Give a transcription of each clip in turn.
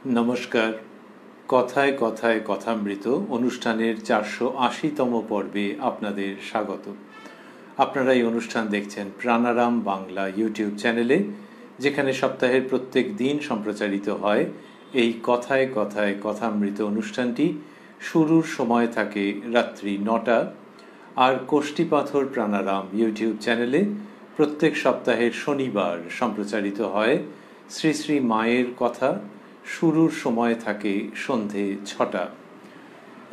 নমস্কার। কথায় কথায় কথামৃত অনুষ্ঠানের 480তম পর্বে আপনাদের স্বাগত। আপনারা এই অনুষ্ঠান দেখছেন প্রাণারাম বাংলা ইউটিউব চ্যানেলে, যেখানে সপ্তাহের প্রত্যেক দিন সম্প্রচারিত হয় এই কথায় কথায় কথামৃত অনুষ্ঠানটি। শুরুর সময় থাকে রাত্রি 9টা, আর কোষ্ঠীপাথর প্রাণারাম ইউটিউব চ্যানেলে প্রত্যেক সপ্তাহের শনিবার সম্প্রচারিত হয় শ্রী শ্রী মায়ের কথা। শুরুর সময় থাকে সন্ধে 6টা।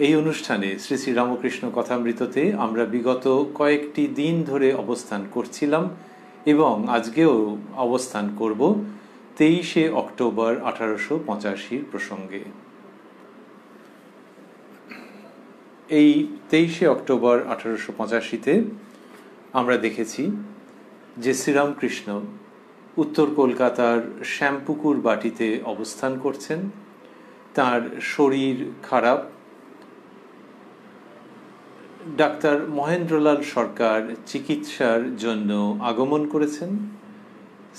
এই অনুষ্ঠানে শ্রী শ্রী রামকৃষ্ণ কথামৃততে আমরা বিগত কয়েকটি দিন ধরে অবস্থান করছিলাম এবং আজকেও অবস্থান করব 23শে অক্টোবর 1885 প্রসঙ্গে। এই 23শে অক্টোবর 1885-তে আমরা দেখেছি যে শ্রীরামকৃষ্ণ উত্তর কলকাতার শ্যামপুকুর বাটিতে অবস্থান করছেন। তার শরীর খারাপ। ডাক্তার মহেন্দ্রলাল সরকার চিকিৎসার জন্য আগমন করেছেন।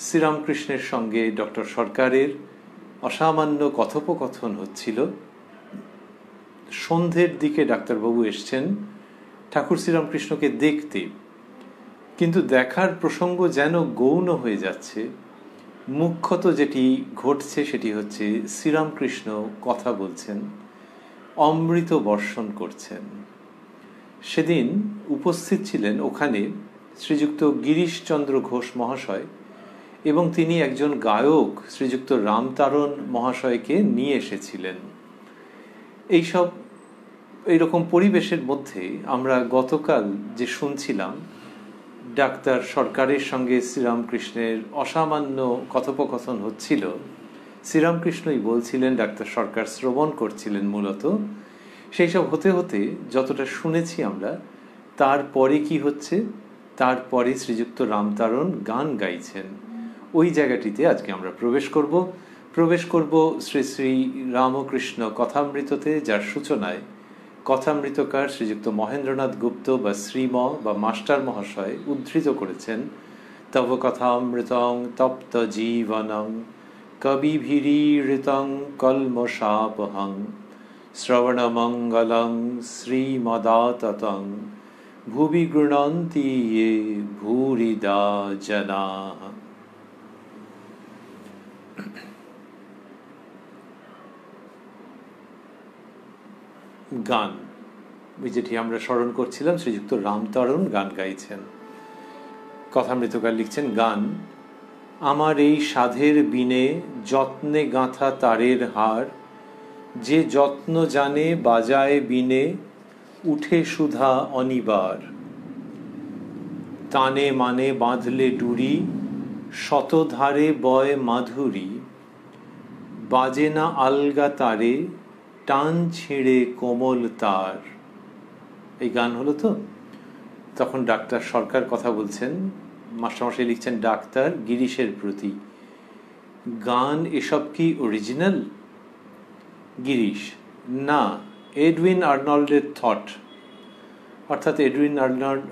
শ্রীরামকৃষ্ণের সঙ্গে ডক্টর সরকারের অসামান্য কথোপকথন হচ্ছিল। সন্ধ্যের দিকে ডাক্তারবাবু এসছেন ঠাকুর শ্রীরামকৃষ্ণকে দেখতে, কিন্তু দেখার প্রসঙ্গ যেন গৌণ হয়ে যাচ্ছে। মুখ্যত যেটি ঘটছে সেটি হচ্ছে শ্রীরামকৃষ্ণ কথা বলছেন, অমৃত বর্ষণ করছেন। সেদিন উপস্থিত ছিলেন ওখানে শ্রীযুক্ত গিরিশচন্দ্র ঘোষ মহাশয়, এবং তিনি একজন গায়ক শ্রীযুক্ত রামতারণ মহাশয়কে নিয়ে এসেছিলেন। এইরকম পরিবেশের মধ্যে আমরা গতকাল যে শুনছিলাম ডাক্তার সরকারের সঙ্গে শ্রীরামকৃষ্ণের অসামান্য কথোপকথন হচ্ছিল, শ্রীরামকৃষ্ণই বলছিলেন, ডাক্তার সরকার শ্রবণ করছিলেন মূলত। সেই সব হতে হতে যতটা শুনেছি আমরা, তারপরে কি হচ্ছে, তারপরে শ্রীযুক্ত রামতারণ গান গাইছেন। ওই জায়গাটিতে আজকে আমরা প্রবেশ করব শ্রী শ্রী রামকৃষ্ণ কথামৃততে, যার সূচনায় কথামৃতকার শ্রীযুক্ত মহেন্দ্রনাথ গুপ্ত বা শ্রীম বা মাস্টার মহাশয় উদ্ধৃত করেছেন, তব কথামৃতং তপ্ত জীবনং কবিভিরীড়িতং কল্মষাপহং শ্রবণমঙ্গলং শ্রীমদাততং ভুবি গৃণন্তি ये ভূরিদা জনাঃ। গান, যেটি আমরা স্মরণ করছিলাম, শ্রীযুক্ত রামতারণ গান গাইছেন। কথামৃতকার লিখছেন, গান আমার এই সাধের বিনে যত্নে গাঁথা তারের হার, যে যত্ন জানে বাজায় বিনে উঠে সুধা অনিবার। তানে মানে বাঁধলে ডুরি শতধারে বয় মাধুরী, বাজে না আলগা তারে টান ছিঁড়ে কোমল তার। এই গান হলো তো। তখন ডাক্তার সরকার কথা বলছেন, মাস্টারমশাই লিখছেন ডাক্তার গিরিশের প্রতি, গান এসব কি অরিজিনাল? গিরিশ, না, এডউইন আর্নল্ডের থট, অর্থাৎ এডউইন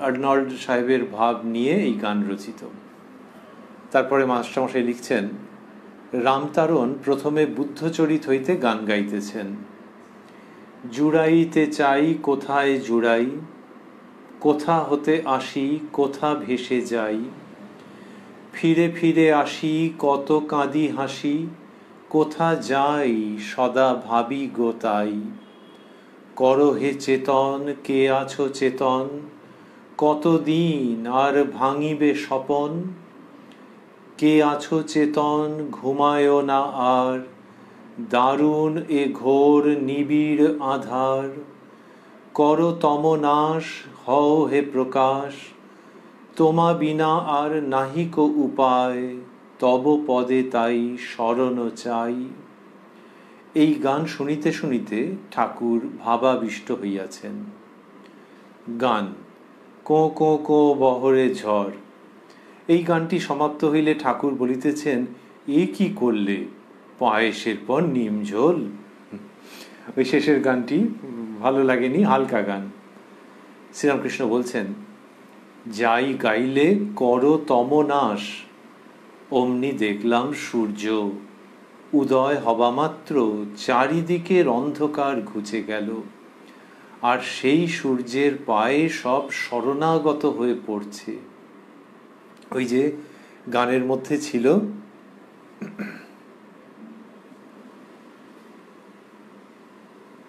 আর্নল্ড সাহেবের ভাব নিয়ে এই গান রচিত। তারপরে মাস্টারমশাই লিখছেন, রামতারণ প্রথমে বুদ্ধচরিত হইতে গান গাইতেছেন। জুড়াইতে চাই কোথায় জুড়াই, কোথা হতে আসি কোথা ভেসে যাই, ফিরে ফিরে আসি কত কাঁদি হাসি, কোথা যাই সদা ভাবি গো তাই। করো হে চেতন কে আছো চেতন, কতদিন আর ভাঙিবে স্বপন। কে আছো চেতন ঘুমায় না আর, দারুণ এ ঘোর নিবিড় আধার। করো তমনাশ হও হে প্রকাশ, তোমা বিনা আর নাহিক উপায়, তব পদে তাই শরণ চাই। এই গান শুনিতে শুনিতে ঠাকুর ভাবাবিষ্ট হইয়াছেন। গান কো কো কো বহরে ঝড়। এই গানটি সমাপ্ত হইলে ঠাকুর বলিতেছেন, এ কি করলে, পায়েসের পর নিম ঝোল। ওই শেষের গানটি ভালো লাগেনি, হালকা গান। শ্রীরামকৃষ্ণ বলছেন, যাই গাইলে করো তমনাশ, অমনি দেখলাম সূর্য। উদয় হবা মাত্র চারিদিকের অন্ধকার ঘুচে গেল, আর সেই সূর্যের পায়ে সব শরণাগত হয়ে পড়ছে। ওই যে গানের মধ্যে ছিল,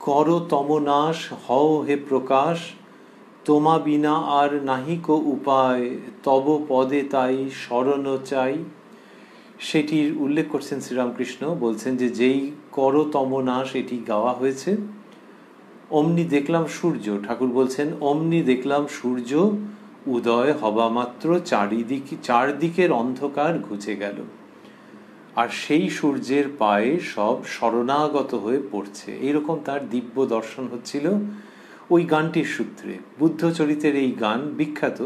কর তমনাশ হও হে প্রকাশ, তোমা বিনা আর নাহিক উপায়, তব পদে তাই শরণ চাই। সেটির উল্লেখ করছেন শ্রীরামকৃষ্ণ, বলছেন যে যেই কর তমনাশ এটি গাওয়া হয়েছে, অমনি দেখলাম সূর্য, ঠাকুর বলছেন অমনি দেখলাম সূর্য উদয় হবা মাত্র চারদিকের অন্ধকার ঘুচে গেল, আর সেই সূর্যের পায়ে সব শরণাগত হয়ে পড়ছে। এইরকম তার দিব্য দর্শন হচ্ছিল ওই গানটির সূত্রে। বুদ্ধচরিতের এই গান বিখ্যাত,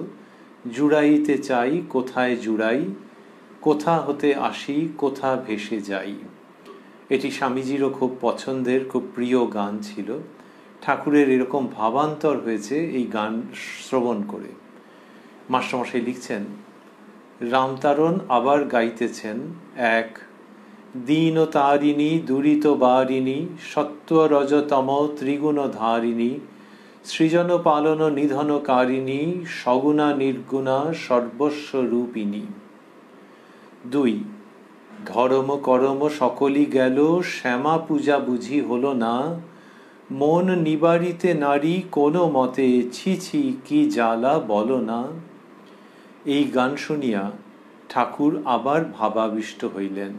জুড়াইতে চাই কোথায় জুড়াই, কোথা হতে আসি কোথা ভেসে যাই। এটি স্বামীজিরও খুব পছন্দের, খুব প্রিয় গান ছিল। ঠাকুরের এরকম ভাবান্তর হয়েছে এই গান শ্রবণ করে। মাস্টারমশাই লিখছেন, রামতারণ আবার গাইতেছেন এক, দীন তারিণী দুরিত বারিণী, সত্ত্ব রজতম ত্রিগুণ ধারিণী, সৃজন পালন নিধনকারিণী, সগুণা নির্গুণা সর্বস্ব রূপিণী। দুই, ধর্ম করম সকলই গেল, শ্যামা পূজা বুঝি হলো না, মন নিবারিতে নারী কোনো মতে, ছি ছি কি জ্বালা বলো না। এই গান শুনিয়া ঠাকুর আবার ভাবাবিষ্ট হইলেন।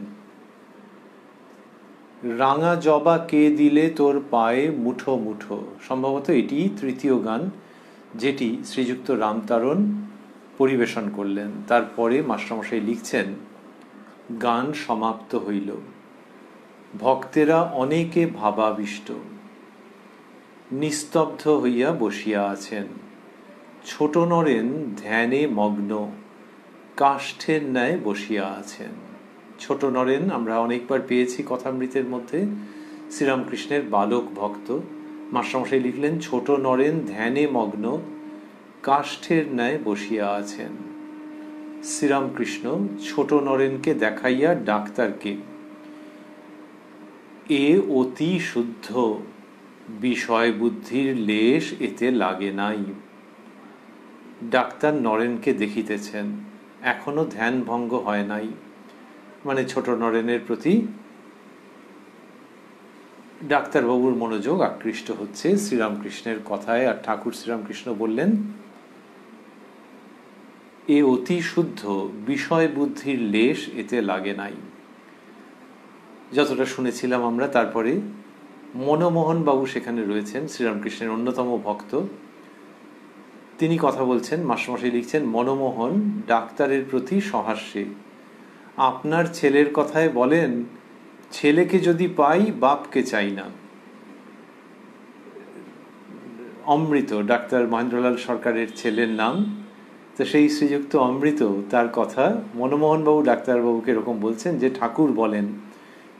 রাঙা জবা কে দিলে তোর পায়ে মুঠো মুঠো, সম্ভবত এটি তৃতীয় গান যেটি শ্রীযুক্ত রামতারণ পরিবেশন করলেন। তারপরে মাস্টারমশাই লিখছেন, গান সমাপ্ত হইল, ভক্তেরা অনেকে ভাবাবিষ্ট, নিস্তব্ধ হইয়া বসিয়া আছেন। ছোট নরেন ধ্যানে মগ্ন, কাষ্ঠের ন্যায় বসিয়া আছেন। ছোট নরেন আমরা অনেকবার পেয়েছি কথামৃতের মধ্যে, শ্রীরামকৃষ্ণের বালক ভক্ত। মাস্টারমশাই লিখলেন, ছোট নরেন ধ্যানে মগ্ন, কাষ্ঠের ন্যায় বসিয়া আছেন। শ্রীরামকৃষ্ণ ছোট নরেনকে দেখাইয়া ডাক্তারকে, এ অতি শুদ্ধ, বিষয় বুদ্ধির লেশ এতে লাগে নাই। ডাক্তার নরেনকে দেখিতেছেন, এখনো ধ্যান ভঙ্গ হয় নাই, মানে ছোট নরেনের প্রতি ডাক্তারবাবুর মনোযোগ আকৃষ্ট হচ্ছে শ্রীরামকৃষ্ণের কথায়। আর ঠাকুর শ্রীরামকৃষ্ণ বললেন, এ অতি শুদ্ধ, বিষয় বুদ্ধির লেশ এতে লাগে নাই। যতটা শুনেছিলাম আমরা, তারপরে মনমোহন বাবু সেখানে রয়েছেন, শ্রীরামকৃষ্ণের অন্যতম ভক্ত। তিনি কথা বলছেন, মাস্টারমশাই লিখছেন, মনমোহন ডাক্তারের প্রতি সহাস্যে, আপনার ছেলের কথায় বলেন, ছেলেকে যদি পাই বাপকে চাই না। অমৃত, ডাক্তার মহেন্দ্রলাল সরকারের ছেলের নাম, তো সেই শ্রীযুক্ত অমৃত তার কথা মনমোহনবাবু ডাক্তারবাবুকে এরকম বলছেন যে ঠাকুর বলেন,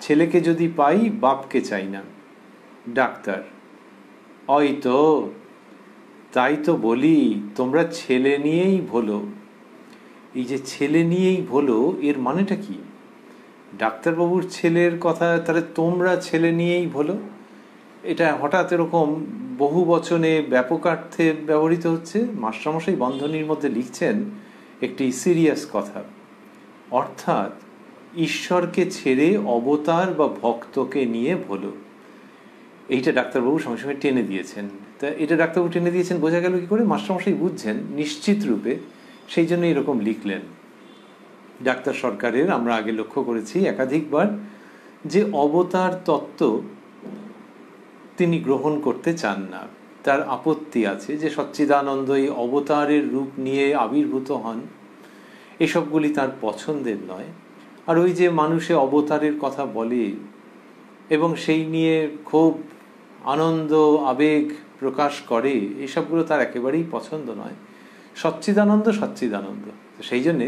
ছেলেকে যদি পাই বাপকে চাই না। ডাক্তার, ওই তো, তাই তো বলি, তোমরা ছেলে নিয়েই ভোলো। এই যে ছেলে নিয়েই ভোলো, এর মানেটা কি? ডাক্তারবাবুর ছেলের কথা, তাহলে তোমরা ছেলে নিয়েই ভোলো, এটা হঠাৎ এরকম বহু বচনে ব্যাপকার্থে ব্যবহৃত হচ্ছে। মাস্টারমশাই বন্ধনীর মধ্যে লিখছেন একটি সিরিয়াস কথা, অর্থাৎ ঈশ্বরকে ছেড়ে অবতার বা ভক্তকে নিয়ে ভোলো। এইটা ডাক্তারবাবু সঙ্গে সঙ্গে টেনে দিয়েছেন। তা এটা ডাক্তারবাবু টেনে দিয়েছেন বোঝা গেল কি করে? মাস্টারমশাই বুঝছেন নিশ্চিত রূপে, সেই জন্য এরকম লিখলেন। ডাক্তার সরকারের আমরা আগে লক্ষ্য করেছি একাধিকবার যে অবতার তত্ত্ব তিনি গ্রহণ করতে চান না, তার আপত্তি আছে যে সচ্চিদানন্দ এই অবতারের রূপ নিয়ে আবির্ভূত হন, এসবগুলি তার পছন্দের নয়। আর ওই যে মানুষে অবতারের কথা বলে এবং সেই নিয়ে খুব আনন্দ আবেগ প্রকাশ করে, এসবগুলো তার একেবারেই পছন্দ নয়। সচ্চিদানন্দ সচ্চিদানন্দ। সেই জন্যে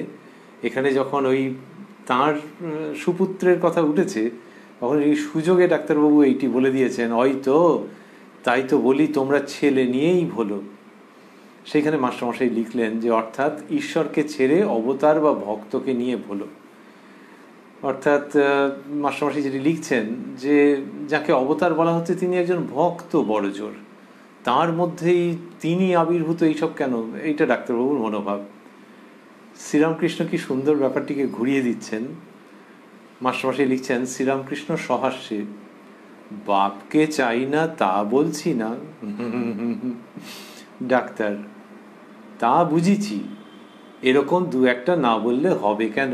এখানে যখন ওই তাঁর সুপুত্রের কথা উঠেছে, তখন এই সুযোগে ডাক্তারবাবু এইটি বলে দিয়েছেন, হয়তো তাই তো বলি তোমরা ছেলে নিয়েই ভোলো। সেইখানে মাস্টারমশাই লিখলেন যে অর্থাৎ ঈশ্বরকে ছেড়ে অবতার বা ভক্তকে নিয়ে ভোলো। অর্থাৎ মাস্টারমশাই যেটি লিখছেন যে যাকে অবতার বলা হচ্ছে তিনি একজন ভক্ত বড়জোর, তার মধ্যেই তিনি আবির্ভূত, এইসব কেন? এইটা ডাক্তারবাবুর মনোভাব। শ্রীরামকৃষ্ণ কি সুন্দর ব্যাপারটিকে ঘুরিয়ে দিচ্ছেন। মাস্টারমশাই লিখছেন শ্রীরামকৃষ্ণ সহাস্যে, বাপকে চাই না তা বলছি না ডাক্তার, তা বুঝিছি, এরকম দু একটা না বললে হবে কেন?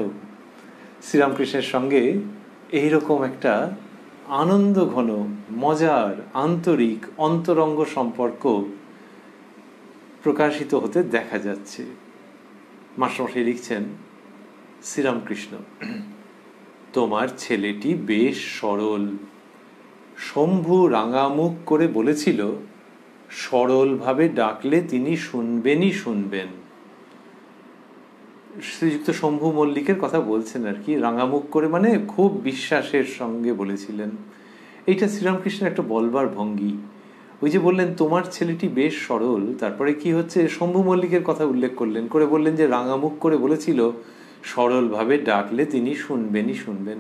শ্রীরামকৃষ্ণের সঙ্গে এইরকম একটা আনন্দ ঘন, মজার, আন্তরিক, অন্তরঙ্গ সম্পর্ক প্রকাশিত হতে দেখা যাচ্ছে। মাস্টারমশাই লিখছেন শ্রীরামকৃষ্ণ, তোমার ছেলেটি বেশ সরল। শম্ভু রাঙামুখ করে বলেছিল সরলভাবে ডাকলে তিনি শুনবেনই শুনবেন। শ্রীযুক্ত শম্ভু মল্লিকের কথা বলছেন আর কি, রাঙামুখ করে মানে খুব বিশ্বাসের সঙ্গে বলেছিলেন। এইটা শ্রীরামকৃষ্ণের একটা বলবার ভঙ্গি। ওই যে বললেন তোমার ছেলেটি বেশ সরল, তারপরে কি হচ্ছে, শম্ভু মল্লিকের কথা উল্লেখ করলেন, করে বললেন যে রাঙামুখ করে বলেছিল সরলভাবে ডাকলে তিনি শুনবেনই শুনবেন।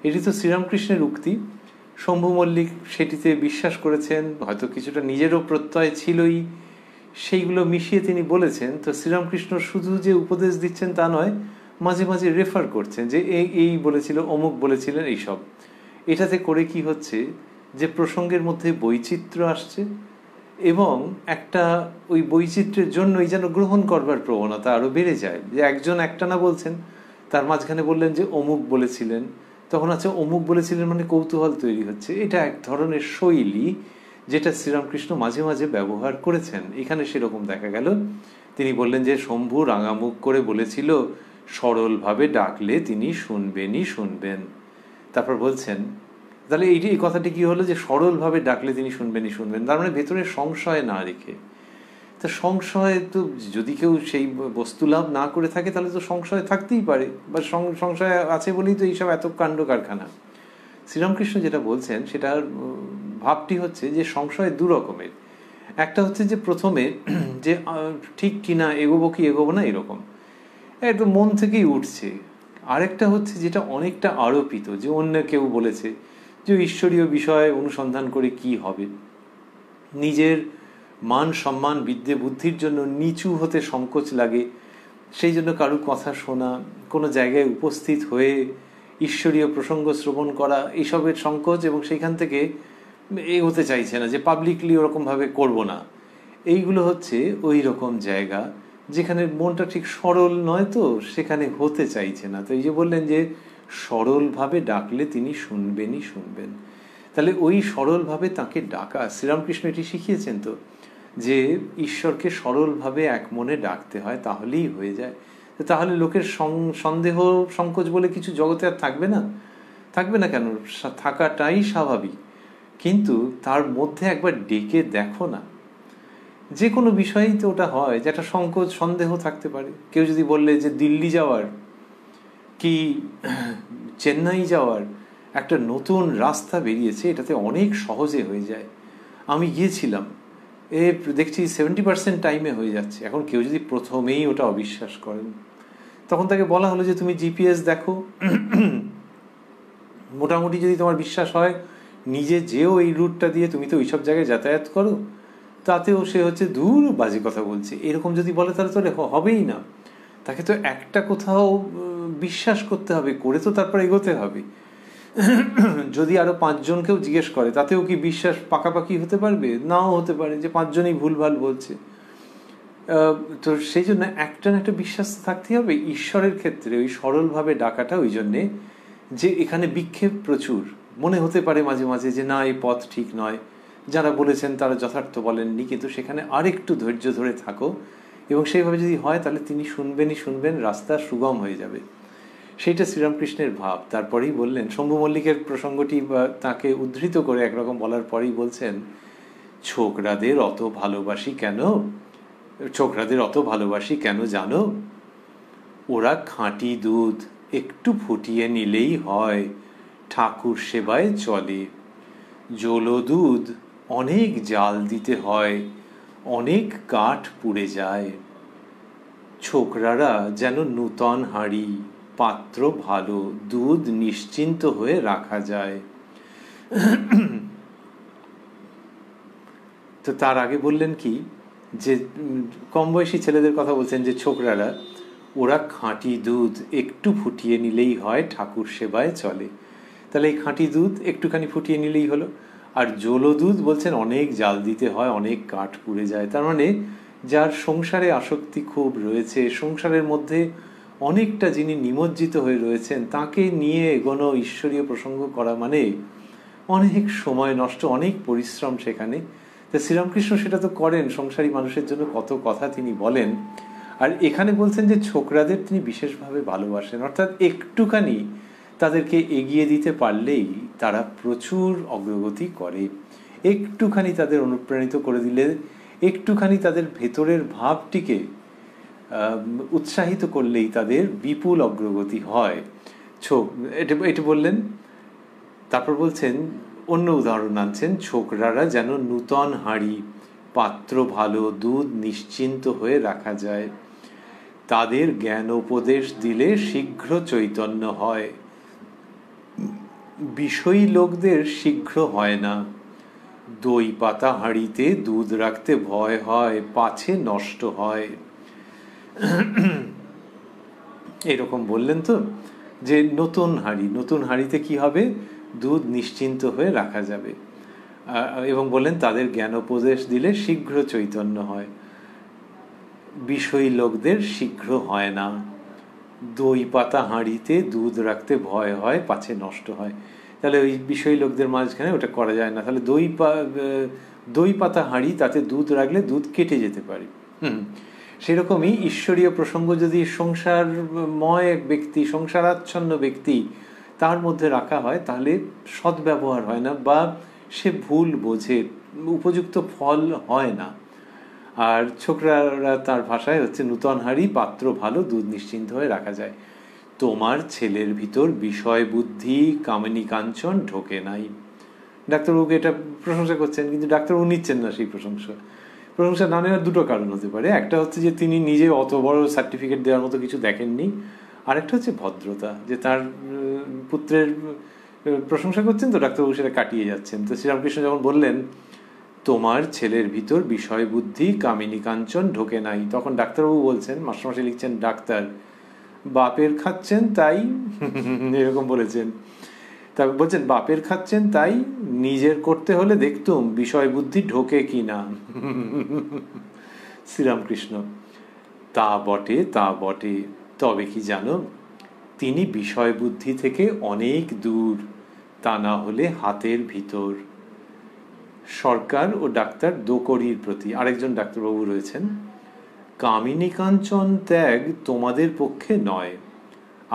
এটি তো শ্রীরামকৃষ্ণের উক্তি। শম্ভু মল্লিক সেটিতে বিশ্বাস করেছেন, হয়তো কিছুটা নিজেরও প্রত্যয় ছিলই, সেইগুলো মিশিয়ে তিনি বলেছেন। তো শ্রীরামকৃষ্ণ শুধু যে উপদেশ দিচ্ছেন তা নয়, মাঝে মাঝে রেফার করছেন যে এই বলেছিল, অমুক বলেছিলেন, এইসব। এটাতে করে কি হচ্ছে যে প্রসঙ্গের মধ্যে বৈচিত্র্য আসছে, এবং একটা ওই বৈচিত্র্যের জন্যই যেন গ্রহণ করবার প্রবণতা আরো বেড়ে যায়। যে একজন একটা না বলছেন, তার মাঝখানে বললেন যে অমুক বলেছিলেন, তখন আছে অমুক বলেছিলেন মানে কৌতূহল তৈরি হচ্ছে। এটা এক ধরনের শৈলী যেটা শ্রীরামকৃষ্ণ মাঝে মাঝে ব্যবহার করেছেন। এখানে সেরকম দেখা গেল। তিনি বললেন যে শম্ভু রাঙামুখ করে বলেছিল সরলভাবে ডাকলে তিনি শুনবেনই শুনবেন। তারপর বলছেন, তাহলে এই কথাটি কি হলো যে সরলভাবে ডাকলে তিনি শুনবেনই শুনবেন, তার মানে ভেতরে সংশয় না রেখে। তা সংশয় তো যদি কেউ সেই বস্তুলাভ না করে থাকে তাহলে তো সংশয় থাকতেই পারে, বা সংশয় আছে বলেই তো এইসব এত কাণ্ড কারখানা। শ্রীরামকৃষ্ণ যেটা বলছেন সেটার ভাবটি হচ্ছে যে সংশয় দু রকমের। একটা হচ্ছে যে প্রথমে যে ঠিক কিনা, এগোবো কি এগোবো না, এরকম একদম মন থেকেই উঠছে। আরেকটা হচ্ছে যেটা অনেকটা আরোপিত, যে অন্য কেউ বলেছে, যে ঈশ্বরীয় বিষয় অনুসন্ধান করে কি হবে, নিজের মান সম্মান বিদ্যে বুদ্ধির জন্য নিচু হতে সংকোচ লাগে, সেই জন্য কারুর কথা শোনা, কোনো জায়গায় উপস্থিত হয়ে ঈশ্বরীয় প্রসঙ্গ শ্রবণ করা, এইসবের সংকোচ, এবং সেইখান থেকে এগোতে চাইছে না, যে পাবলিকলি ওরকমভাবে করব না। এইগুলো হচ্ছে ওই রকম জায়গা যেখানে মনটা ঠিক সরল নয়, তো সেখানে হতে চাইছে না। তো এই যে বললেন যে সরলভাবে ডাকলে তিনি শুনবেনই শুনবেন, তাহলে ওই সরলভাবে তাকে ডাকা, শ্রীরামকৃষ্ণ এটি শিখিয়েছেন তো, যে ঈশ্বরকে সরলভাবে এক মনে ডাকতে হয়, তাহলেই হয়ে যায়। তাহলে লোকের সন্দেহ সংকোচ বলে কিছু জগতে আর থাকবে না। থাকবে না কেন, থাকাটাই স্বাভাবিক। কিন্তু তার মধ্যে একবার ডেকে দেখো না, যে কোনো বিষয়েই তো ওটা হয়, যে একটা সংকোচ সন্দেহ থাকতে পারে। কেউ যদি বললে যে দিল্লি যাওয়ার কি চেন্নাই যাওয়ার একটা নতুন রাস্তা বেরিয়েছে, এটাতে অনেক সহজে হয়ে যায়, আমি গিয়েছিলাম, দেখছি 70% টাইমে হয়ে যাচ্ছে। এখন কেউ যদি প্রথমেই ওটা অবিশ্বাস করেন, তখন তাকে বলা হলো যে তুমি জিপিএস দেখো, মোটামুটি যদি তোমার বিশ্বাস হয়, নিজে যেও এই রুটটা দিয়ে, তুমি তো ওইসব জায়গায় যাতায়াত করো, তাতেও সে হচ্ছে দূর বাজে কথা বলছে, এরকম যদি বলে তাহলে তো হবেই না। তাকে তো একটা কোথাও বিশ্বাস করতে হবে, করে তো তারপর এগোতে হবে। যদি আরো 5 জনকেও জিজ্ঞেস করে, তাতেও কি বিশ্বাস পাকাপাকি হতে পারবে? নাও হতে পারে, যে 5 জনই ভুলভাল বলছে। তো সেই জন্য একটা না একটা বিশ্বাস থাকতেই হবে। ঈশ্বরের ক্ষেত্রে ওই সরলভাবে ডাকাটা ওই জন্যে যে এখানে বিক্ষেপ প্রচুর, মনে হতে পারে মাঝে মাঝে যে না, এই পথ ঠিক নয়, যারা বলেছেন তারা যথার্থ বলেননি, কিন্তু সেখানে আরেকটু ধৈর্য ধরে থাকো, এবং সেইভাবে যদি হয় তাহলে তিনি শুনবেনই শুনবেন, রাস্তা সুগম হয়ে যাবে। সেইটা শ্রীরামকৃষ্ণের ভাব। তারপরেই বললেন, শম্ভু মল্লিকের প্রসঙ্গটি তাকে উদ্ধৃত করে একরকম বলার পরেই বলছেন, ছোকরাদের অত ভালোবাসি কেন, ছোকরাদের অত ভালোবাসি কেন জানো? ওরা খাঁটি দুধ একটু ফুটিয়ে নিলেই হয়, ঠাকুর সেবায় চলে। জলো দুধ অনেক জাল দিতে হয়, অনেক কাঠ পুড়ে যায়। ছোকরারা যেন নূতন হাঁড়ি, পাত্র ভালো, দুধ নিশ্চিন্ত হয়ে রাখা যায়। তো তার আগে বললেন কি, যে কম বয়সী ছেলেদের কথা বলছেন, যে ছোকরারা ওরা খাঁটি দুধ একটু ফুটিয়ে নিলেই হয়, ঠাকুর সেবায় চলে। তাহলে এই খাঁটি দুধ একটুখানি ফুটিয়ে নিলেই হলো। আর জলো দুধ বলছেন অনেক জাল দিতে হয়, অনেক কাঠ পুড়ে যায়। তার মানে যার সংসারে আসক্তি খুব রয়েছে, সংসারের মধ্যে অনেকটা যিনি নিমজ্জিত হয়ে রয়েছেন, তাকে নিয়ে এগোনো, ঈশ্বরীয় প্রসঙ্গ করা মানে অনেক সময় নষ্ট, অনেক পরিশ্রম সেখানে। তা শ্রীরামকৃষ্ণ সেটা তো করেন, সংসারী মানুষের জন্য কত কথা তিনি বলেন। আর এখানে বলছেন যে ছোকরাদের তিনি বিশেষভাবে ভালোবাসেন, অর্থাৎ একটুখানি তাদেরকে এগিয়ে দিতে পারলেই তারা প্রচুর অগ্রগতি করে। একটুখানি তাদের অনুপ্রাণিত করে দিলে, একটুখানি তাদের ভেতরের ভাবটিকে উৎসাহিত করলেই তাদের বিপুল অগ্রগতি হয়। এটা বললেন। তারপর বলছেন, অন্য উদাহরণ আনছেন, ছোকরারা যেন নূতন হাঁড়ি, পাত্র ভালো, দুধ নিশ্চিন্ত হয়ে রাখা যায়। তাদের জ্ঞান উপদেশ দিলে শীঘ্র চৈতন্য হয়। বিষয়ী লোকদের শীঘ্র হয় না। দই পাতা হাঁড়িতে দুধ রাখতে ভয় হয়, পাছে নষ্ট হয়। এরকম বললেন তো, যে নতুন হাঁড়িতে কি হবে, দুধ নিশ্চিন্ত হয়ে রাখা যাবে। এবং বললেন তাদের জ্ঞান উপদেশ দিলে শীঘ্র চৈতন্য হয়। বিষয়ী লোকদের শীঘ্র হয় না। দই পাতা হাঁড়িতে দুধ রাখতে ভয় হয়, পাছে নষ্ট হয়। তাহলে ওই বিষয়ী লোকদের মাঝখানে ওটা করা যায় না। তাহলে দই পাতা হাঁড়ি, তাতে দুধ রাখলে দুধ কেটে যেতে পারে। সেরকমই ঈশ্বরীয় প্রসঙ্গ যদি সংসারময় ব্যক্তি, সংসারাচ্ছন্ন ব্যক্তি তার মধ্যে রাখা হয়, তাহলে সদ্ব্যবহার হয় না, বা সে ভুল বোঝে, উপযুক্ত ফল হয় না। আর ছোকরারা তার ভাষায় হচ্ছে নূতন হাঁড়ি, পাত্র ভালো, দুধ নিশ্চিন্ত হয়ে রাখা যায়। তোমার ছেলের ভিতর বিষয় বুদ্ধি কামিনী কাঞ্চন ঢোকে নাই। ডাক্তারবাবুকে এটা প্রশংসা করছেন, কিন্তু ডাক্তারবাবু নিচ্ছেন না সেই প্রশংসা না নেওয়ার দুটো কারণ হতে পারে। একটা হচ্ছে যে তিনি নিজে অত বড় সার্টিফিকেট দেওয়ার মতো কিছু দেখেননি, আর একটা হচ্ছে ভদ্রতা, যে তার পুত্রের প্রশংসা করছেন, তো ডাক্তারবাবু সেটা কাটিয়ে যাচ্ছেন। তো শ্রীরামকৃষ্ণ যখন বললেন তোমার ছেলের ভিতর বিষয় বুদ্ধি কামিনী কাঞ্চন ঢোকে নাই, তখন ডাক্তারবাবু বলছেন, মাস্টারমশাই লিখছেন, ডাক্তার বাপের খাচ্ছেন তাই এরকম বলেছেন। তারপর বলছেন বাপের খাচ্ছেন তাই, নিজের করতে হলে দেখতুম বিষয় বুদ্ধি ঢোকে কি না। শ্রীরামকৃষ্ণ, তা বটে, তবে কি জানো, তিনি বিষয় বুদ্ধি থেকে অনেক দূর, তা না হলে হাতের ভিতর। সরকার ও ডাক্তার দোকরির প্রতি আরেকজন ডাক্তারবাবু রয়েছেন, কামিনী কাঞ্চন ত্যাগ তোমাদের পক্ষে নয়,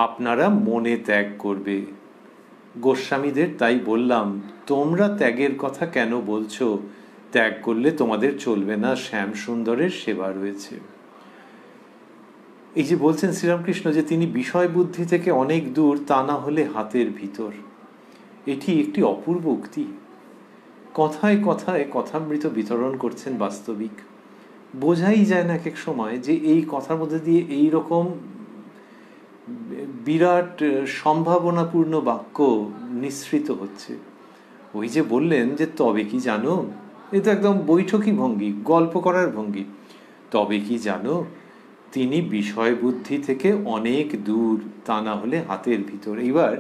আপনারা মনে ত্যাগ করবে। গোস্বামীদের তাই বললাম, তোমরা ত্যাগের কথা কেন বলছো, ত্যাগ করলে তোমাদের চলবে না, শ্যাম সুন্দরের সেবা রয়েছে। এই যে বলছেন শ্রীরামকৃষ্ণ যে তিনি বিষয় বুদ্ধি থেকে অনেক দূর, তা না হলে হাতের ভিতর, এটি একটি অপূর্ব উক্তি। কথায় কথায় কথামৃত বিতরণ করছেন বাস্তবিক। বোঝাই যায় না এক এক সময় যে এই কথার মধ্যে দিয়ে এই রকম বিরাট সম্ভাবনাপূর্ণ বাক্য নিঃসৃত হচ্ছে। ওই যে বললেন যে তবে কি জানো, এ তো একদম বৈঠকি ভঙ্গি, গল্প করার ভঙ্গি। তবে কি জানো, তিনি বিষয় বুদ্ধি থেকে অনেক দূর, তা না হলে হাতের ভিতর। এইবার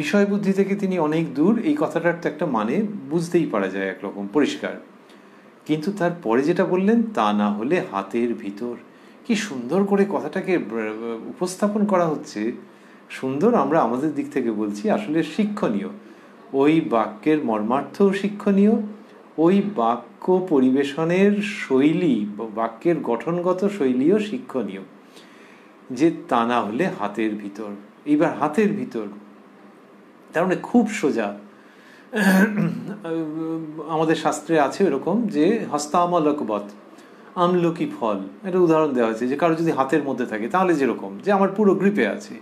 বিষয় বুদ্ধি থেকে তিনি অনেক দূর, এই কথাটার তো একটা মানে বুঝতেই পারা যায় একরকম পরিষ্কার, কিন্তু তারপরে যেটা বললেন তা না হলে হাতের ভিতর, কি সুন্দর করে কথাটাকে উপস্থাপন করা হচ্ছে। সুন্দর, আমরা আমাদের দিক থেকে বলছি, আসলে শিক্ষণীয়। ওই বাক্যের মর্মার্থও শিক্ষণীয়, ওই বাক্য পরিবেশনের শৈলী, বাক্যের গঠনগত শৈলীও শিক্ষণীয়, যে তা না হলে হাতের ভিতর। এইবার হাতের ভিতর তার মানে খুব সোজা। আমাদের শাস্ত্রে আছে এরকম যে হস্তামলকবৎ, আমলকি ফল, এটা উদাহরণ দেওয়া হয়েছে, যে কারো যদি হাতের মধ্যে থাকে তাহলে যেরকম, যে আমার পুরো গ্রিপে আছে,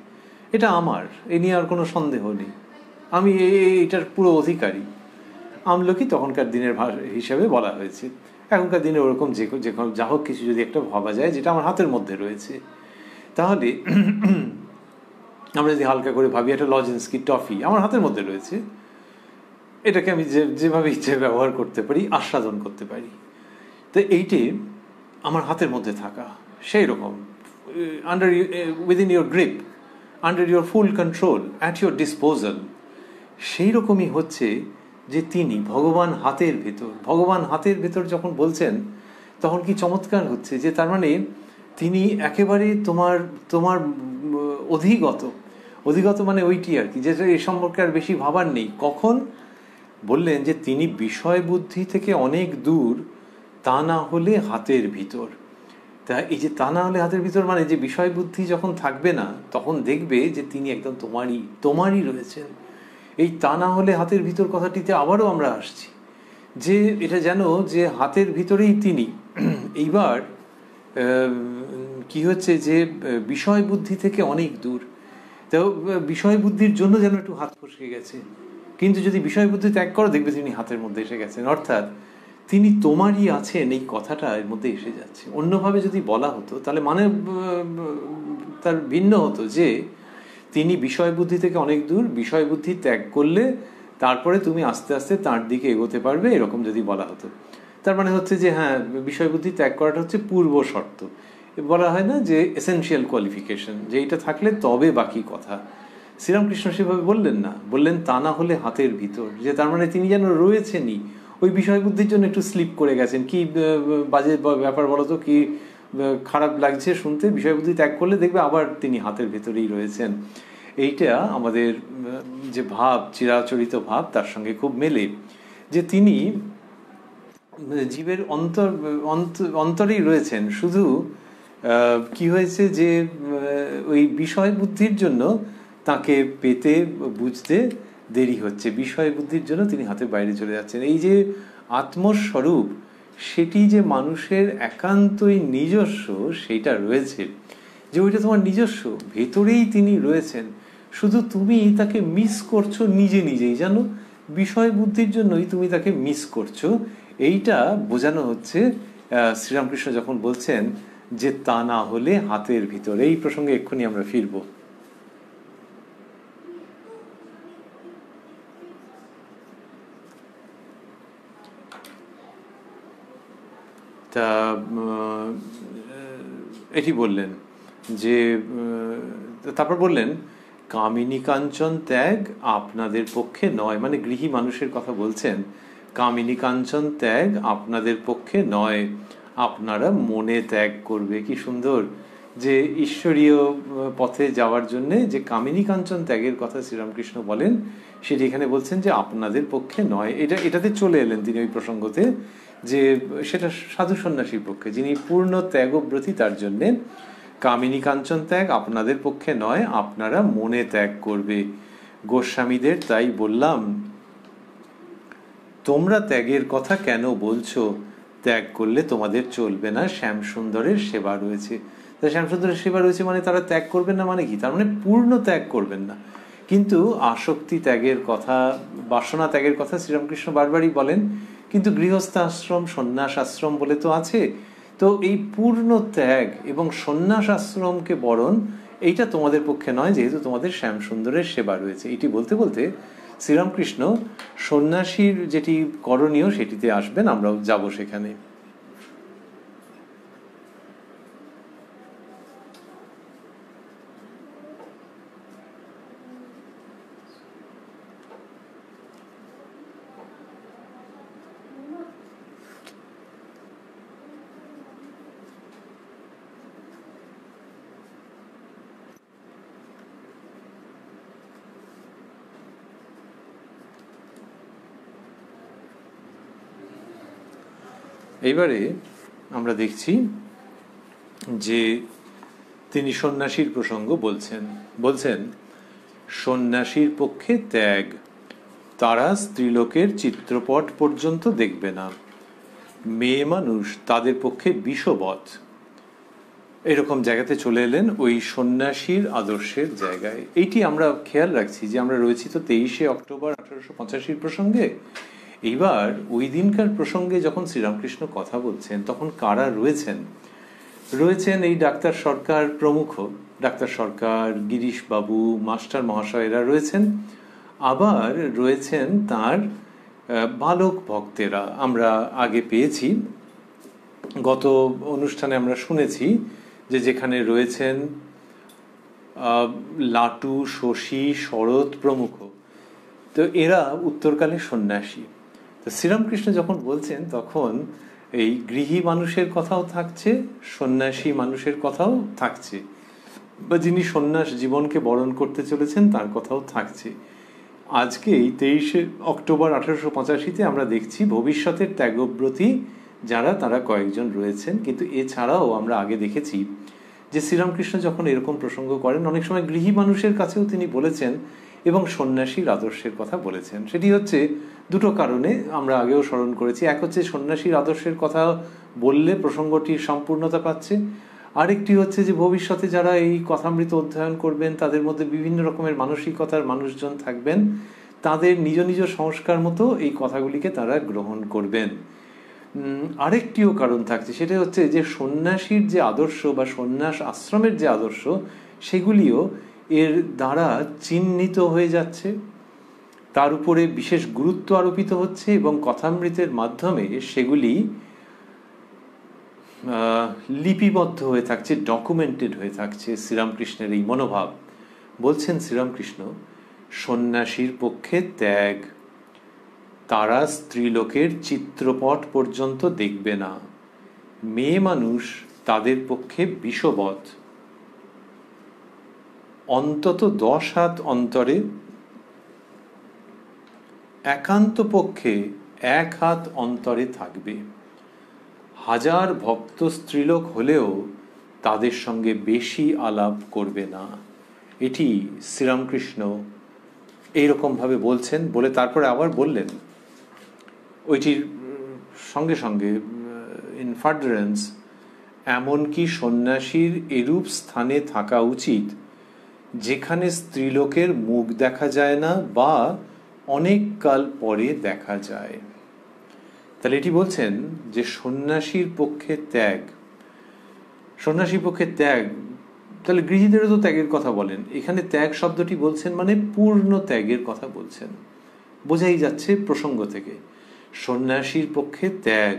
এটা আমার, এ নিয়ে আর কোনো সন্দেহ নেই, আমি এটার পুরো অধিকারী। আমলকি তখনকার দিনের হিসাবে বলা হয়েছে। এখনকার দিনে ওরকম যে যা হোক কিছু যদি একটা ভাবা যায় যেটা আমার হাতের মধ্যে রয়েছে, তাহলে আমরা যদি হালকা করে ভাবি, একটা লজেন্স কি টফি আমার হাতের মধ্যে রয়েছে, এটাকে আমি যেভাবে ইচ্ছে ব্যবহার করতে পারি, আস্বাদন করতে পারি। তো এইটি আমার হাতের মধ্যে থাকা, সেই রকম within your grip, under your full control, at your disposal. সেই রকমই হচ্ছে যে তিনি ভগবান হাতের ভেতর। ভগবান হাতের ভেতর যখন বলছেন তখন কি চমৎকার হচ্ছে, যে তার মানে তিনি একেবারে তোমার তোমার অধিগত মানে ওইটি আর কি, যেটা এ সম্পর্কে আর বেশি ভাবার নেই। কখন বললেন যে তিনি বিষয় বুদ্ধি থেকে অনেক দূর, তা না হলে হাতের ভিতর। তা এই যে তা না হলে হাতের ভিতর মানে যে বিষয় বুদ্ধি যখন থাকবে না, তখন দেখবে যে তিনি একদম তোমারই রয়েছেন। এই তা না হলে হাতের ভিতর কথাটিতে আবারও আমরা আসছি, যে এটা যেন যে হাতের ভিতরেই তিনি। এইবার কি হচ্ছে যে বিষয় বুদ্ধি থেকে অনেক দূর, তো বিষয় বুদ্ধির জন্য যেন একটু হাত ফসকে গেছে, কিন্তু যদি বিষয় বুদ্ধি ত্যাগ করো দেখবে তিনি হাতের মধ্যে এসে গেছেন। অর্থাৎ তিনি তোমারই আছেন, এই কথাটা এর মধ্যে এসে যাচ্ছে। অন্যভাবে যদি বলা হতো তাহলে মানে তার ভিন্ন হতো, যে তিনি বিষয় বুদ্ধি থেকে অনেক দূর, বিষয় বুদ্ধি ত্যাগ করলে তারপরে তুমি আস্তে আস্তে তার দিকে এগোতে পারবে, এরকম যদি বলা হতো। তার মানে হচ্ছে যে হ্যাঁ, বিষয় বুদ্ধি ত্যাগ করাটা হচ্ছে পূর্ব শর্ত। বলা হয় না যে এসেনশিয়াল কোয়ালিফিকেশন, যে এটা থাকলে তবে বাকি কথা। শ্রীরামকৃষ্ণ সেভাবে বললেন না, বললেন তা না হলে হাতের ভিতর, যে তার মানে তিনি যেন রয়েছেনই। ওই বিষয় বুদ্ধির জন্য একটু স্লিপ করে গেছেন। কি বাজে ব্যাপার বলো তো, কি খারাপ লাগছে শুনতে। বিষয় বুদ্ধি ত্যাগ করলে দেখবে আবার তিনি হাতের ভেতরেই রয়েছেন। এইটা আমাদের যে ভাব, চিরাচরিত ভাব, তার সঙ্গে খুব মেলে, যে তিনি জীবের অন্তরেই রয়েছেন। শুধু কি হয়েছে যে ওই বিষয় বুদ্ধির জন্য তাকে পেতে বুঝতে দেরি হচ্ছে, বিষয় বুদ্ধির জন্য তিনি হাতের বাইরে চলে যাচ্ছেন। এই যে আত্মস্বরূপ, সেটি যে মানুষের একান্তই নিজস্ব, সেইটা রয়েছে, যে ওইটা তোমার নিজস্ব, ভেতরেই তিনি রয়েছেন। শুধু তুমি তাকে মিস করছো নিজেই, জানো, বিষয় বুদ্ধির জন্যই তুমি তাকে মিস করছো। এইটা বোঝানো হচ্ছে শ্রীরামকৃষ্ণ যখন বলছেন যে তা না হলে হাতের ভিতরে। এই প্রসঙ্গে এক্ষুনি আমরা ফিরব। তা এটি বললেন যে, তারপর বললেন কামিনী কাঞ্চন ত্যাগ আপনাদের পক্ষে নয়, মানে গৃহী মানুষের কথা বলছেন। কামিনী কাঞ্চন ত্যাগ আপনাদের পক্ষে নয়, আপনারা মনে ত্যাগ করবে। কি সুন্দর যে ঈশ্বরীয় পথে যাওয়ার জন্যে যে কামিনী কাঞ্চন ত্যাগের কথা শ্রীরামকৃষ্ণ বলেন, সেটি এখানে বলছেন যে আপনাদের পক্ষে নয়। এটাতে চলে এলেন তিনি ওই প্রসঙ্গতে, যে সেটা সাধু সন্ন্যাসীর পক্ষে, যিনি পূর্ণ ত্যাগব্রতী, তার জন্যে কামিনী কাঞ্চন ত্যাগ আপনাদের পক্ষে নয়, আপনারা মনে ত্যাগ করবে। গোস্বামীদের তাই বললাম, তোমরা ত্যাগের কথা কেন বলছো? ত্যাগ করলে তোমাদের চলবে না, শ্যামসুন্দরের সেবা রয়েছে। তা শ্যামসুন্দরের সেবা রয়েছে মানে তারা ত্যাগ করবেন না মানে কি? তার মানে পূর্ণ ত্যাগ করবেন না। কিন্তু আসক্তি ত্যাগের কথা, বাসনা ত্যাগের কথা শ্রীরামকৃষ্ণ বারবারই বলেন। কিন্তু গৃহস্থ আশ্রম, সন্ন্যাস আশ্রম বলে তো আছে। তো এই পূর্ণ ত্যাগ এবং সন্ন্যাস আশ্রমকে বরণ, এইটা তোমাদের পক্ষে নয়, যেহেতু তোমাদের শ্যামসুন্দরের সেবা রয়েছে। এটি বলতে বলতে শ্রীরামকৃষ্ণ সন্ন্যাসীর যেটি করণীয় সেটিতে আসবেন, আমরাও যাব সেখানে। এইবারে আমরা দেখছি যে তিনি সন্ন্যাসীর প্রসঙ্গ বলছেন সন্ন্যাসীর পক্ষে ত্যাগ, তারা স্ত্রীলোকের চিত্রপট পর্যন্ত দেখবে না, মেয়ে মানুষ তাদের পক্ষে বিষবৎ। এরকম জায়গাতে চলে এলেন ওই সন্ন্যাসীর আদর্শের জায়গায়। এইটি আমরা খেয়াল রাখছি যে আমরা রয়েছি তো 23শে অক্টোবর 1885 প্রসঙ্গে। এইবার ওই দিনকার প্রসঙ্গে যখন শ্রীরামকৃষ্ণ কথা বলছেন, তখন কারা রয়েছেন এই ডাক্তার সরকার প্রমুখ, ডাক্তার সরকার, গিরিশ বাবু, মাস্টার মহাশয়েরা রয়েছেন, আবার রয়েছেন তার বালক ভক্তেরা। আমরা আগে পেয়েছি, গত অনুষ্ঠানে আমরা শুনেছি যে যেখানে রয়েছেন লাটু, শশী, শরৎ প্রমুখ, তো এরা উত্তরকালে সন্ন্যাসী। তো শ্রীরামকৃষ্ণ যখন বলছেন তখন এই গৃহী মানুষের কথাও থাকছে, সন্ন্যাসী মানুষের কথাও থাকছে, বা যিনি সন্ন্যাস জীবনকে বরণ করতে চলেছেন তার কথাও থাকছে। আজকেই 23শে অক্টোবর 1885-তে আমরা দেখছি ভবিষ্যতের ত্যাগব্রতী যারা, তারা কয়েকজন রয়েছেন। কিন্তু এছাড়াও আমরা আগে দেখেছি যে শ্রীরামকৃষ্ণ যখন এরকম প্রসঙ্গ করেন, অনেক সময় গৃহী মানুষের কাছেও তিনি বলেছেন এবং সন্ন্যাসীর আদর্শের কথা বলেছেন। সেটি হচ্ছে দুটো কারণে, আমরা আগেও স্মরণ করেছি। এক হচ্ছে সন্ন্যাসীর আদর্শের কথা বললে প্রসঙ্গটি সম্পূর্ণতা পাচ্ছে, আরেকটি হচ্ছে যে ভবিষ্যতে যারা এই কথামৃত অধ্যয়ন করবেন তাদের মধ্যে বিভিন্ন রকমের মানসিকতার মানুষজন থাকবেন, তাদের নিজ নিজ সংস্কার মতো এই কথাগুলিকে তারা গ্রহণ করবেন। আরেকটিও কারণ থাকছে, সেটা হচ্ছে যে সন্ন্যাসীর যে আদর্শ বা সন্ন্যাস আশ্রমের যে আদর্শ, সেগুলিও এর দ্বারা চিহ্নিত হয়ে যাচ্ছে, তার উপরে বিশেষ গুরুত্ব আরোপিত হচ্ছে এবং কথামৃতের মাধ্যমে সেগুলি লিপিবদ্ধ হয়ে থাকছে, ডকুমেন্টেড হয়ে থাকছে। শ্রীরামকৃষ্ণের এই মনোভাব। বলছেন শ্রীরামকৃষ্ণ, সন্ন্যাসীর পক্ষে ত্যাগ, তারা স্ত্রীলোকের চিত্রপট পর্যন্ত দেখবে না, মেয়ে মানুষ তাদের পক্ষে বিষবৎ, অন্তত 10 হাত অন্তরে, একান্ত পক্ষে 1 হাত অন্তরে থাকবে, হাজার ভক্ত স্ত্রীলোক হলেও তাদের সঙ্গে বেশি আলাপ করবে না। এটি শ্রীরামকৃষ্ণ এইরকমভাবে বলছেন, বলে তারপরে আবার বললেন ওইটির সঙ্গে সঙ্গে ইন ফার্দারেন্স, এমনকি সন্ন্যাসীর এরূপ স্থানে থাকা উচিত যেখানে স্ত্রীলোকের মুখ দেখা যায় না বা অনেক কাল পরে দেখা যায়। তাহলে এটি বলছেন যে সন্ন্যাসীর পক্ষে ত্যাগ, সন্ন্যাসীর পক্ষে ত্যাগ, তাহলে গৃহীদেরও তো ত্যাগের কথা বলেন, এখানে ত্যাগ শব্দটি বলছেন মানে পূর্ণ ত্যাগের কথা বলছেন। বোঝাই যাচ্ছে প্রসঙ্গ থেকে, সন্ন্যাসীর পক্ষে ত্যাগ,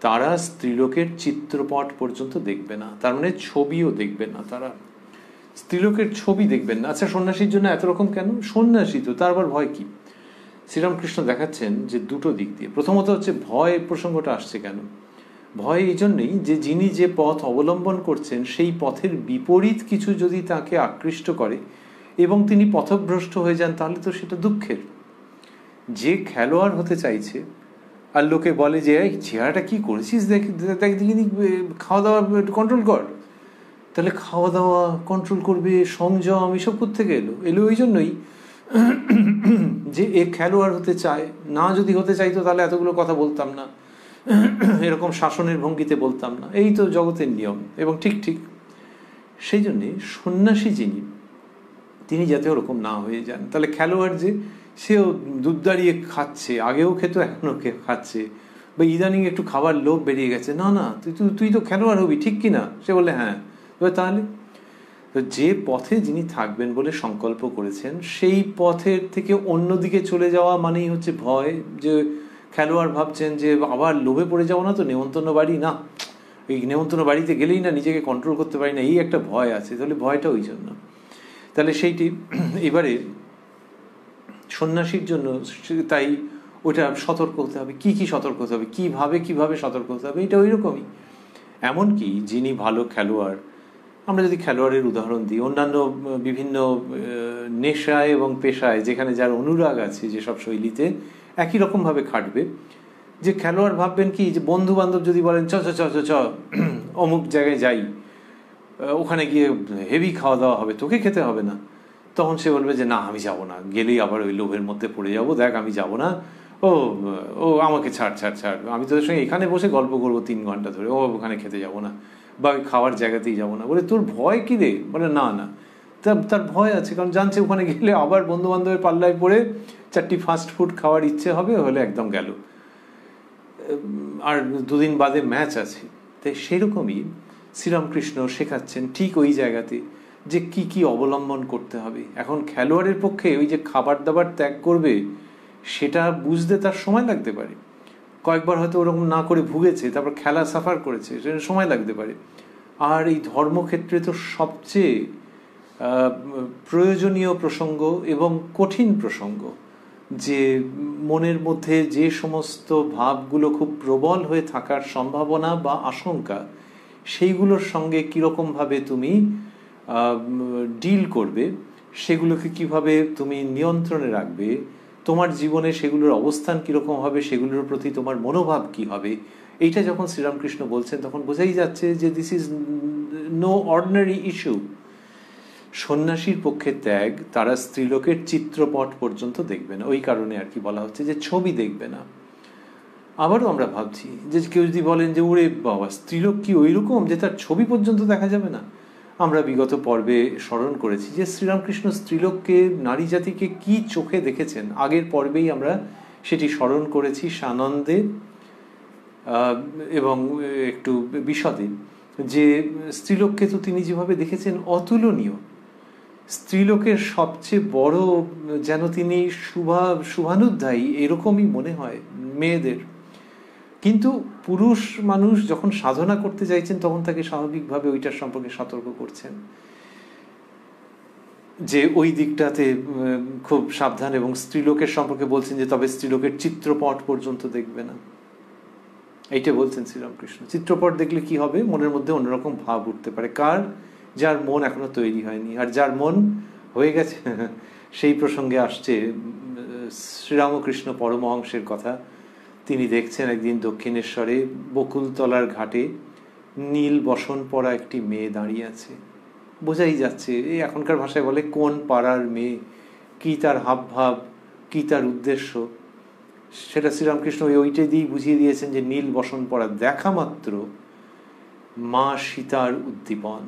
তারা স্ত্রীলোকের চিত্রপট পর্যন্ত দেখবে না, তার মানে ছবিও দেখবে না, তারা স্ত্রীলোকের ছবি দেখবেন না। আচ্ছা, সন্ন্যাসীর জন্য এত রকম কেন? সন্ন্যাসী তো, তার আবার ভয় কি? শ্রীরামকৃষ্ণ দেখাচ্ছেন যে দুটো দিক দিয়ে। প্রথমত হচ্ছে ভয় প্রসঙ্গটা আসছে কেন? ভয় এই জন্যই যে যিনি যে পথ অবলম্বন করছেন সেই পথের বিপরীত কিছু যদি তাকে আকৃষ্ট করে এবং তিনি পথভ্রষ্ট হয়ে যান, তাহলে তো সেটা দুঃখের। যে খেলোয়াড় হতে চাইছে আর লোকে বলে যে এই চেহারাটা কি করেছিস, দেখি খাওয়া দাওয়া কন্ট্রোল কর, তাহলে খাওয়া দাওয়া কন্ট্রোল করবে, সংযম, এসব কোত্থেকে এলো ওই জন্যই যে এ খেলোয়াড় হতে চায় না। যদি হতে চাইতো তাহলে এতগুলো কথা বলতাম না, এরকম শাসনের ভঙ্গিতে বলতাম না। এই তো জগতের নিয়ম এবং ঠিক ঠিক সেই জন্যে সন্ন্যাসী যিনি, তিনি যাতে ওরকম না হয়ে যান। তাহলে খেলোয়াড় যে, সেও দুধ দাঁড়িয়ে খাচ্ছে, আগেও খেতো এখনও খাচ্ছে, বা ইদানিং একটু খাবার লোভ বেরিয়ে গেছে, না না তুই তো খেলোয়াড় হবি, ঠিক কি না? সে বলে হ্যাঁ। তাহলে যে পথে যিনি থাকবেন বলে সংকল্প করেছেন সেই পথের থেকে অন্যদিকে চলে যাওয়া মানেই হচ্ছে ভয়। যে খেলোয়াড় ভাবছেন যে আবার লোভে পড়ে যাবো না তো, নেমন্তন্ন বাড়ি না, এই নেমন্তন্ন বাড়িতে গেলেই না নিজেকে কন্ট্রোল করতে পারি না, এই একটা ভয় আছে। তাহলে ভয়টা ওই জন্য। তাহলে সেইটি এবারে সন্ন্যাসীর জন্য তাই ওটা সতর্ক হতে হবে। কি সতর্ক হতে হবে, কিভাবে সতর্ক হতে হবে, এটা ওই রকমই। এমনকি যিনি ভালো খেলোয়াড়, আমরা যদি খেলোয়াড়ের উদাহরণ দিই, অন্যান্য বিভিন্ন নেশায় এবং পেশায় যেখানে যার অনুরাগ আছে, যেসব শৈলীতে একই রকমভাবে খাটবে, যে খেলোয়াড় ভাববেন কি, যে বন্ধু বান্ধব যদি বলেন চ চ চ চ চ অমুক জায়গায় যাই, ওখানে গিয়ে হেভি খাওয়া দাওয়া হবে, তোকে খেতে হবে না, তখন সে বলবে যে না আমি যাব না, গেলেই আবার ওই লোভের মধ্যে পড়ে যাব, দেখ আমি যাব না, ও আমাকে ছাড়, আমি তোদের সঙ্গে এখানে বসে গল্প করবো 3 ঘন্টা ধরে, ওখানে খেতে যাব না, বা ওই খাওয়ার জায়গাতেই যাব না। বলে তোর ভয় কি রে? বলে না তার ভয় আছে, কারণ জানছে ওখানে গেলে আবার বন্ধু বান্ধবের পাল্লায় পড়ে 4টি ফাস্ট ফুড খাওয়ার ইচ্ছে হবে, হলে একদম গেল, আর 2 দিন বাদে ম্যাচ আছে। তাই সেরকমই শ্রীরামকৃষ্ণ শেখাচ্ছেন ঠিক ওই জায়গাতে যে কি কি অবলম্বন করতে হবে। এখন খেলোয়াড়ের পক্ষে ওই যে খাবার দাবার ত্যাগ করবে সেটা বুঝতে তার সময় লাগতে পারে, কয়েকবার হয়তো ওরকম না করে ভুগেছে, তারপর খেলা সাফার করেছে, সেটা সময় লাগতে পারে। আর এই ধর্মক্ষেত্রে তো সবচেয়ে প্রয়োজনীয় প্রসঙ্গ এবং কঠিন প্রসঙ্গ, যে মনের মধ্যে যে সমস্ত ভাবগুলো খুব প্রবল হয়ে থাকার সম্ভাবনা বা আশঙ্কা, সেইগুলোর সঙ্গে কীরকমভাবে তুমি ডিল করবে, সেগুলোকে কিভাবে তুমি নিয়ন্ত্রণে রাখবে, তোমার জীবনে সেগুলোর অবস্থান কীরকম হবে, সেগুলোর প্রতি তোমার মনোভাব কী হবে, এইটা যখন শ্রীরামকৃষ্ণ বলছেন তখন বোঝাই যাচ্ছে যে this is no ordinary issue. সন্ন্যাসীর পক্ষে ত্যাগ, তারা স্ত্রীলোকের চিত্রপট পর্যন্ত দেখবে না, ওই কারণে আর কি বলা হচ্ছে যে ছবি দেখবে না। আবারও আমরা ভাবছি যে কেউ যদি বলেন যে ওরে বাবা, স্ত্রীলোক কি ওই রকম যে তার ছবি পর্যন্ত দেখা যাবে না? আমরা বিগত পর্বে স্মরণ করেছি যে শ্রীরামকৃষ্ণ স্ত্রীলোককে, নারী জাতিকে কি চোখে দেখেছেন, আগের পর্বেই আমরা সেটি স্মরণ করেছি সানন্দে এবং একটু বিশদে, যে স্ত্রীলোককে তো তিনি যেভাবে দেখেছেন অতুলনীয়। স্ত্রীলোকের সবচেয়ে বড় যেন তিনি শুভানুধ্যায়ী এরকমই মনে হয় মেয়েদের। কিন্তু পুরুষ মানুষ যখন সাধনা করতে চাইছেন তখন তাকে স্বাভাবিকভাবে ওইটার সম্পর্কে সতর্ক করছেন যে ওই দিকটাতে খুব সাবধান, এবং স্ত্রীলোকের সম্পর্কে বলছেন যে তবে স্ত্রীলোকের চিত্রপট পর্যন্ত দেখবে না। এইটা বলছেন শ্রীরামকৃষ্ণ। চিত্রপট দেখলে কি হবে? মনের মধ্যে অন্যরকম ভাব উঠতে পারে। কার? যার মন এখনো তৈরি হয়নি। আর যার মন হয়ে গেছে, সেই প্রসঙ্গে আসছে শ্রীরামকৃষ্ণ পরমহংসের কথা। তিনি দেখছেন একদিন দক্ষিণেশ্বরে বকুলতলার ঘাটে নীল বসন পরা একটি মেয়ে দাঁড়িয়ে আছে। বোঝাই যাচ্ছে, এই এখনকার ভাষায় বলে কোন পাড়ার মেয়ে, কি তার হাবভাব, কি তার উদ্দেশ্য, সেটা শ্রীরামকৃষ্ণ ওইটাই দিয়েই বুঝিয়ে দিয়েছেন যে নীল বসন পরা দেখা মাত্র মা সীতার উদ্দীপন।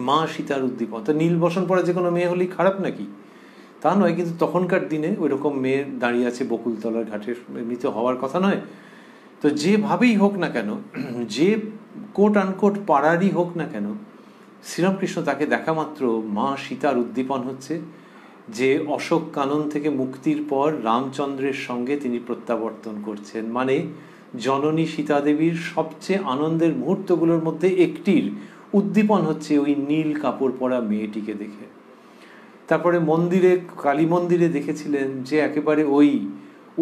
মা সীতার উদ্দীপন। তো নীল বসন পরা যে কোনো মেয়ে হলেই খারাপ নাকি? তা নয়, কিন্তু তখনকার দিনে ওই রকম মেয়ে দাঁড়িয়ে আছে বকুলতলার ঘাটে, এমনিতে হওয়ার কথা নয়। তো যেভাবেই হোক না কেন, যে কোট আনকোট পাড়ারই হোক না কেন, শ্রীরামকৃষ্ণ তাকে দেখা মাত্র মা সীতার উদ্দীপন হচ্ছে, যে অশোক কানন থেকে মুক্তির পর রামচন্দ্রের সঙ্গে তিনি প্রত্যাবর্তন করছেন। মানে জননী সীতাদেবীর সবচেয়ে আনন্দের মুহূর্তগুলোর মধ্যে একটির উদ্দীপন হচ্ছে ওই নীল কাপড় পরা মেয়েটিকে দেখে। তারপরে মন্দিরে, কালী মন্দিরে দেখেছিলেন যে একেবারে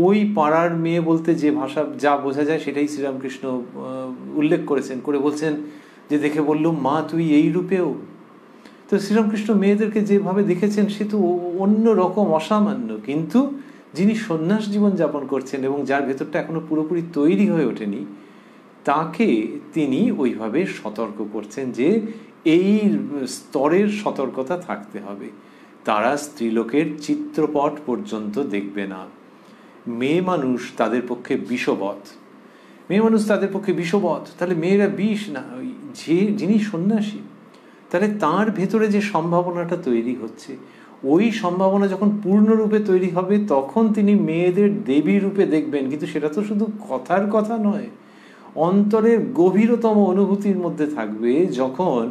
ওই পাড়ার মেয়ে বলতে যে ভাষা যা বোঝা যায় সেটাই শ্রীরামকৃষ্ণ উল্লেখ করেছেন, করে বলছেন যে দেখে বললুম মা তুই এই রূপেও। তো শ্রীরামকৃষ্ণ মেয়েদেরকে যেভাবে দেখেছেন সে তো অন্য রকম, অসামান্য। কিন্তু যিনি সন্ন্যাস জীবন যাপন করছেন এবং যার ভেতরটা এখনো পুরোপুরি তৈরি হয়ে ওঠেনি, তাকে তিনি ওইভাবে সতর্ক করছেন যে এই স্তরের সতর্কতা থাকতে হবে। তারা স্ত্রীলোকের চিত্রপট পর্যন্ত দেখবে না। মেয়ে মানুষ তাদের পক্ষে বিষবৎ। মেয়ে মানুষ তাদের পক্ষে বিষবৎ। তাহলে মেয়েরা বিষ না, যিনি সন্ন্যাসী, তাহলে তার ভেতরে যে সম্ভাবনাটা তৈরি হচ্ছে, ওই সম্ভাবনা যখন পূর্ণরূপে তৈরি হবে তখন তিনি মেয়েদের দেবী রূপে দেখবেন। কিন্তু সেটা তো শুধু কথার কথা নয়, অন্তরের গভীরতম অনুভূতির মধ্যে থাকবে। যখন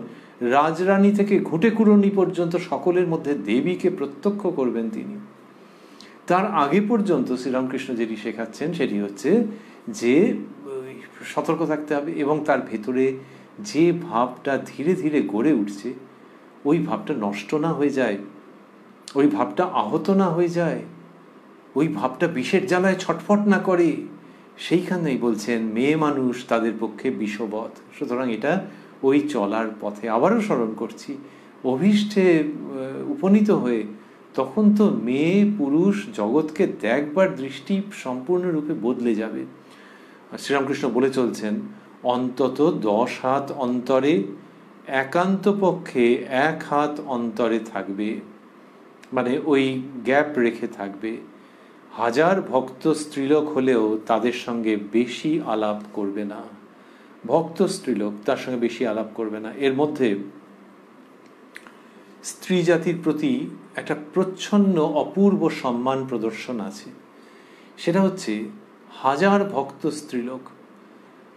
রাজরানী থেকে ঘুঁটেকুড়নি পর্যন্ত সকলের মধ্যে দেবীকে প্রত্যক্ষ করবেন তিনি। তার আগে পর্যন্ত শ্রীরামকৃষ্ণ যেটি শেখাচ্ছেন সেটি হচ্ছে যে সতর্ক থাকতে হবে, এবং তার ভেতরে যে ভাবটা ধীরে ধীরে গড়ে উঠছে ওই ভাবটা নষ্ট না হয়ে যায়, ওই ভাবটা আহত না হয়ে যায়, ওই ভাবটা বিষের জ্বালায় ছটফট না করে। সেইখানেই বলছেন মেয়ে মানুষ তাদের পক্ষে বিষবৎ। সুতরাং এটা ওই চলার পথে, আবারও স্মরণ করছি, অভীষ্টে উপনীত হয়ে তখন তো মেয়ে পুরুষ জগৎকে দেখবার দৃষ্টি সম্পূর্ণরূপে বদলে যাবে। শ্রীরামকৃষ্ণ বলে চলছেন অন্তত 10 হাত অন্তরে, একান্ত পক্ষে 1 হাত অন্তরে থাকবে, মানে ওই গ্যাপ রেখে থাকবে। 1000 ভক্ত স্ত্রীলোক হলেও তাদের সঙ্গে বেশি আলাপ করবে না। ভক্ত স্ত্রীলোক, তার সঙ্গে বেশি আলাপ করবে না। এর মধ্যে স্ত্রী জাতির প্রতি একটা প্রচ্ছন্ন অপূর্ব সম্মান প্রদর্শন আছে। সেটা হচ্ছে 1000 ভক্ত স্ত্রীলোক।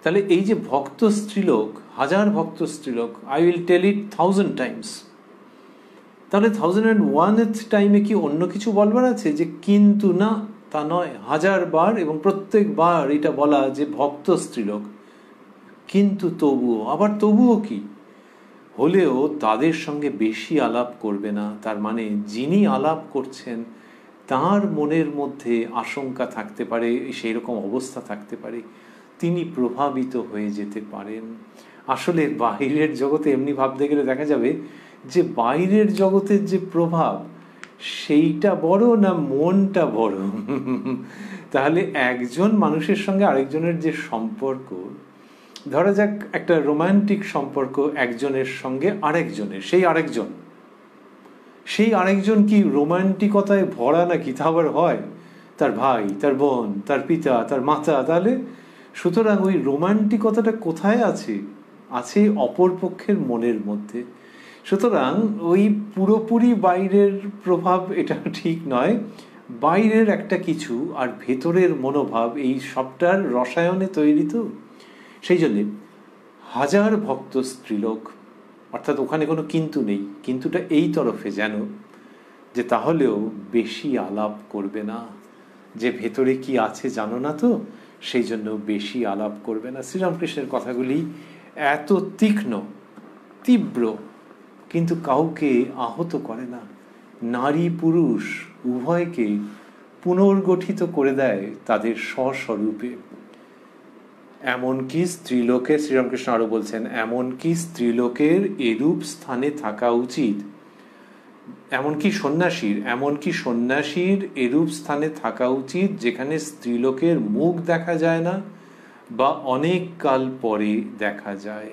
তাহলে এই যে ভক্ত স্ত্রীলোক, 1000 ভক্ত স্ত্রীলোক, I will tell it 1000 times, তাহলে 1001th টাইমে কি অন্য কিছু বলবার আছে? যে কিন্তু না, তা নয়। 1000বার এবং প্রত্যেকবার এটা বলা যে ভক্ত স্ত্রীলোক, কিন্তু তবুও, আবার তবুও কি হলেও তাদের সঙ্গে বেশি আলাপ করবে না। তার মানে যিনি আলাপ করছেন তার মনের মধ্যে আশঙ্কা থাকতে পারে, সেই রকম অবস্থা থাকতে পারে, তিনি প্রভাবিত হয়ে যেতে পারেন। আসলে বাইরের জগতে এমনি ভাবতে গেলে দেখা যাবে যে বাইরের জগতের যে প্রভাব সেইটা বড় না মনটা বড়? তাহলে একজন মানুষের সঙ্গে আরেকজনের যে সম্পর্ক, ধরা যাক একটা রোমান্টিক সম্পর্ক একজনের সঙ্গে আরেকজনের, সেই আরেকজন কি রোমান্টিকতায় ভরা নাকি? তা আবার হয়? তার ভাই, তার বোন, তার পিতা, তার মাতা। তাহলে সুতরাং ওই রোমান্টিকতাটা কোথায় আছে? আছে অপর পক্ষের মনের মধ্যে। সুতরাং ওই পুরোপুরি বাইরের প্রভাব এটা ঠিক নয়, বাইরের একটা কিছু আর ভেতরের মনোভাব, এই সবটার রসায়নে তৈরি। তো সেই জন্যে 1000 ভক্ত স্ত্রীলোক, অর্থাৎ ওখানে কোনো কিন্তু নেই, কিন্তুটা এই তরফে যেন যে তাহলেও বেশি আলাপ করবে না, যে ভেতরে কি আছে জানো না তো, সেই জন্য বেশি আলাপ করবে না। শ্রীরামকৃষ্ণের কথাগুলি এত তীক্ষ্ণ, তীব্র, কিন্তু কাউকে আহত করে না। নারী পুরুষ উভয়কে পুনর্গঠিত করে দেয় তাদের স্বস্বরূপে। এমনকি স্ত্রীলোকের, শ্রীরামকৃষ্ণ আরো বলছেন, এমনকি স্ত্রীলোকের এরূপ স্থানে থাকা উচিত, এমনকি সন্ন্যাসীর এরূপ স্থানে থাকা উচিত যেখানে স্ত্রীলোকের মুখ দেখা যায় না বা অনেক কাল পরে দেখা যায়।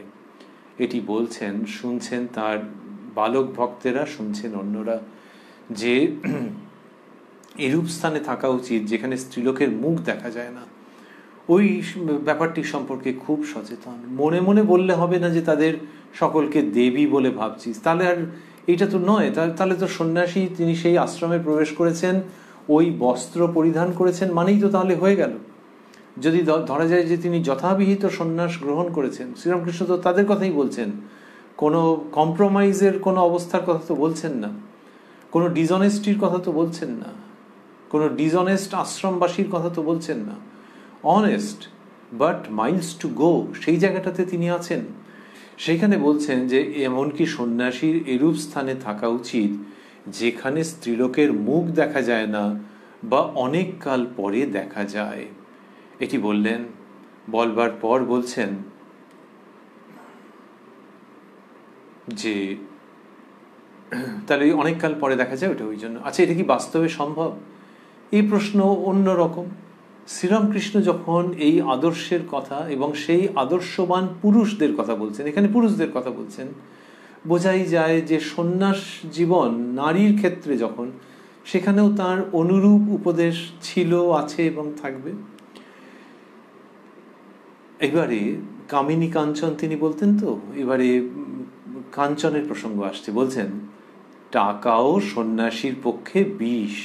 এটি বলছেন, শুনছেন তার বালক ভক্তেরা, শুনছেন অন্যরা, যে এরূপ স্থানে থাকা উচিত যেখানে স্ত্রীলোকের মুখ দেখা যায় না। ওই ব্যাপারটি সম্পর্কে খুব সচেতন। মনে মনে বললে হবে না যে তাদের সকলকে দেবী বলে ভাবছিস, তাহলে আর এইটা তো নয়। তাহলে তো সন্ন্যাসী, তিনি সেই আশ্রমে প্রবেশ করেছেন, ওই বস্ত্র পরিধান করেছেন মানেই তো তাহলে হয়ে গেল। যদি ধরা যায় যে তিনি যথাবিহিত সন্ন্যাস গ্রহণ করেছেন, শ্রীরামকৃষ্ণ তো তাদের কথাই বলছেন, কোনো কম্প্রোমাইজের কোনো অবস্থার কথা তো বলছেন না, কোনো ডিসঅনেস্টির কথা তো বলছেন না, কোনো ডিসঅনেস্ট আশ্রমবাসীর কথা তো বলছেন না। Honest but Miles to go, সেই জায়গাটাতে তিনি আছেন। সেইখানে বলছেন যে এমনকি সন্ন্যাসীর এরূপ স্থানে থাকা উচিত যেখানে স্ত্রীলোকের মুখ দেখা যায় না বা অনেক কাল পরে দেখা যায়। এটি বললেন, বলবার পর বলছেন যে তাহলে অনেক কাল পরে দেখা যায় ওটা ওই জন্য। আচ্ছা, এটা কি বাস্তবে সম্ভব? এই প্রশ্ন অন্যরকম। শ্রীরামকৃষ্ণ যখন এই আদর্শের কথা এবং সেই আদর্শবান পুরুষদের কথা বলছেন, এখানে পুরুষদের কথা বলছেন, বোঝাই যায় যে সন্ন্যাস জীবন নারীর ক্ষেত্রে যখন, সেখানেও তার অনুরূপ উপদেশ ছিল, আছে এবং থাকবে। এবারে কামিনী কাঞ্চন তিনি বলতেন, তো এবারে কাঞ্চনের প্রসঙ্গ আসছে। বলছেন, টাকাও সন্ন্যাসীর পক্ষে বিষ।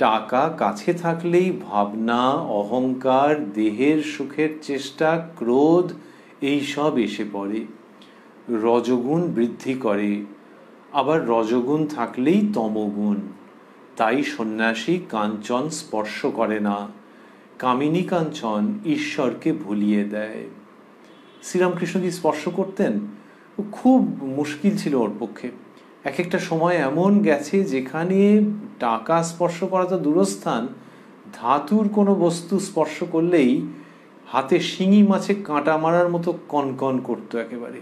টাকা কাছে থাকলেই ভাবনা, অহংকার, দেহের সুখের চেষ্টা, ক্রোধ এইসব এসে পড়ে, রজগুণ বৃদ্ধি করে। আবার রজগুণ থাকলেই তমগুণ। তাই সন্ন্যাসী কাঞ্চন স্পর্শ করে না। কামিনী কাঞ্চন ঈশ্বরকে ভুলিয়ে দেয়। শ্রীরামকৃষ্ণ কি স্পর্শ করতেন? খুব মুশকিল ছিল ওর পক্ষে। এক একটা সময় এমন গেছে যেখানে টাকা স্পর্শ করা তো দূরস্থান, ধাতুর কোনো বস্তু স্পর্শ করলেই হাতে শিঙি মাছে কাঁটা মারার মতো কনকন করতো একেবারে।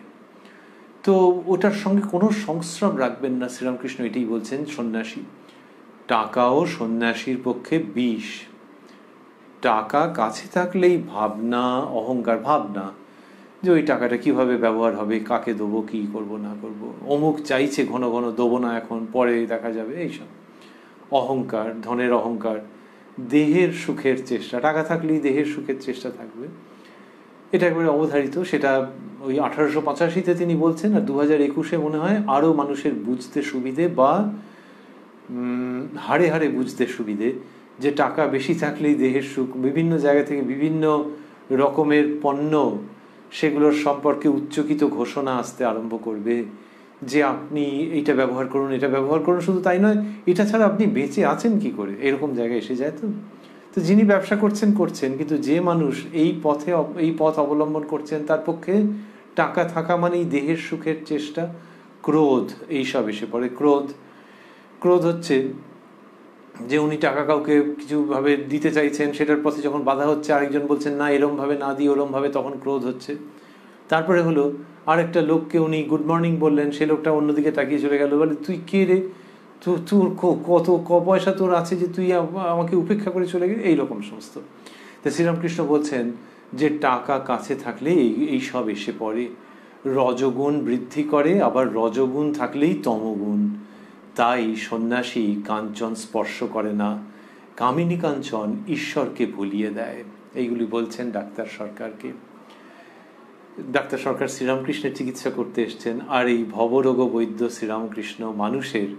তো ওটার সঙ্গে কোনো সংস্রব রাখবেন না, শ্রীরামকৃষ্ণ এটাই বলছেন। সন্ন্যাসী, টাকাও সন্ন্যাসীর পক্ষে বিষ। টাকা কাছে থাকলেই ভাবনা, অহংকার, ভাবনা যে ওই টাকাটা কিভাবে ব্যবহার হবে, কাকে দেবো, কি করব না করব, অমুক চাইছে ঘন ঘন, দেবো না এখন, পরে দেখা যাবে, এইসব অহংকার, ধনের অহংকার, দেহের সুখের চেষ্টা। টাকা থাকলেই দেহের সুখের চেষ্টা থাকবে, এটা একবারে অবধারিত। সেটা ওই 1885-তে তিনি বলছেন, আর 2021-এ মনে হয় আরও মানুষের বুঝতে সুবিধে বা হাড়ে হাড়ে বুঝতে সুবিধে, যে টাকা বেশি থাকলেই দেহের সুখ। বিভিন্ন জায়গা থেকে বিভিন্ন রকমের পণ্য, সেগুলোর সম্পর্কে উচ্চকিত ঘোষণা আসতে আরম্ভ করবে যে আপনি এইটা ব্যবহার করুন, এটা ব্যবহার করুন, শুধু তাই নয়, এটা ছাড়া আপনি বেঁচে আছেন কি করে, এরকম জায়গায় এসে যায়। তো যিনি ব্যবসা করছেন, কিন্তু যে মানুষ এই পথ অবলম্বন করছেন, তার পক্ষে টাকা থাকা মানেই দেহের সুখের চেষ্টা। ক্রোধ এইসব এসে পড়ে। ক্রোধ হচ্ছে যে উনি টাকা কাউকে কিছুভাবে দিতে চাইছেন, সেটার পথে যখন বাধা হচ্ছে, আরেকজন বলছেন না এরমভাবে না দিয়ে ওরমভাবে, তখন ক্রোধ হচ্ছে। তারপরে হলো আরেকটা লোককে উনি গুড মর্নিং বললেন, সে লোকটা অন্যদিকে তাকিয়ে চলে গেল, বলে তুই কে রে, তোর কত পয়সা তোর আছে যে তুই আমাকে উপেক্ষা করে চলে গেলি, এইরকম সমস্ত। তো শ্রীরামকৃষ্ণ বলছেন যে টাকা কাছে থাকলে এই সব এসে পড়ে। রজগুণ বৃদ্ধি করে, আবার রজগুণ থাকলেই তমগুণ। তাই সন্ন্যাসী কাঞ্চন স্পর্শ করে না, কামিনী কাঞ্চন ঈশ্বরকে ভুলিয়ে দেয়। এইগুলি বলছেন ডাক্তার সরকারকে। ডাক্তার সরকার শ্রীরামকৃষ্ণের চিকিৎসা করতে এসছেন, আর এই ভবরোগ বৈদ্য শ্রীরামকৃষ্ণ মানুষের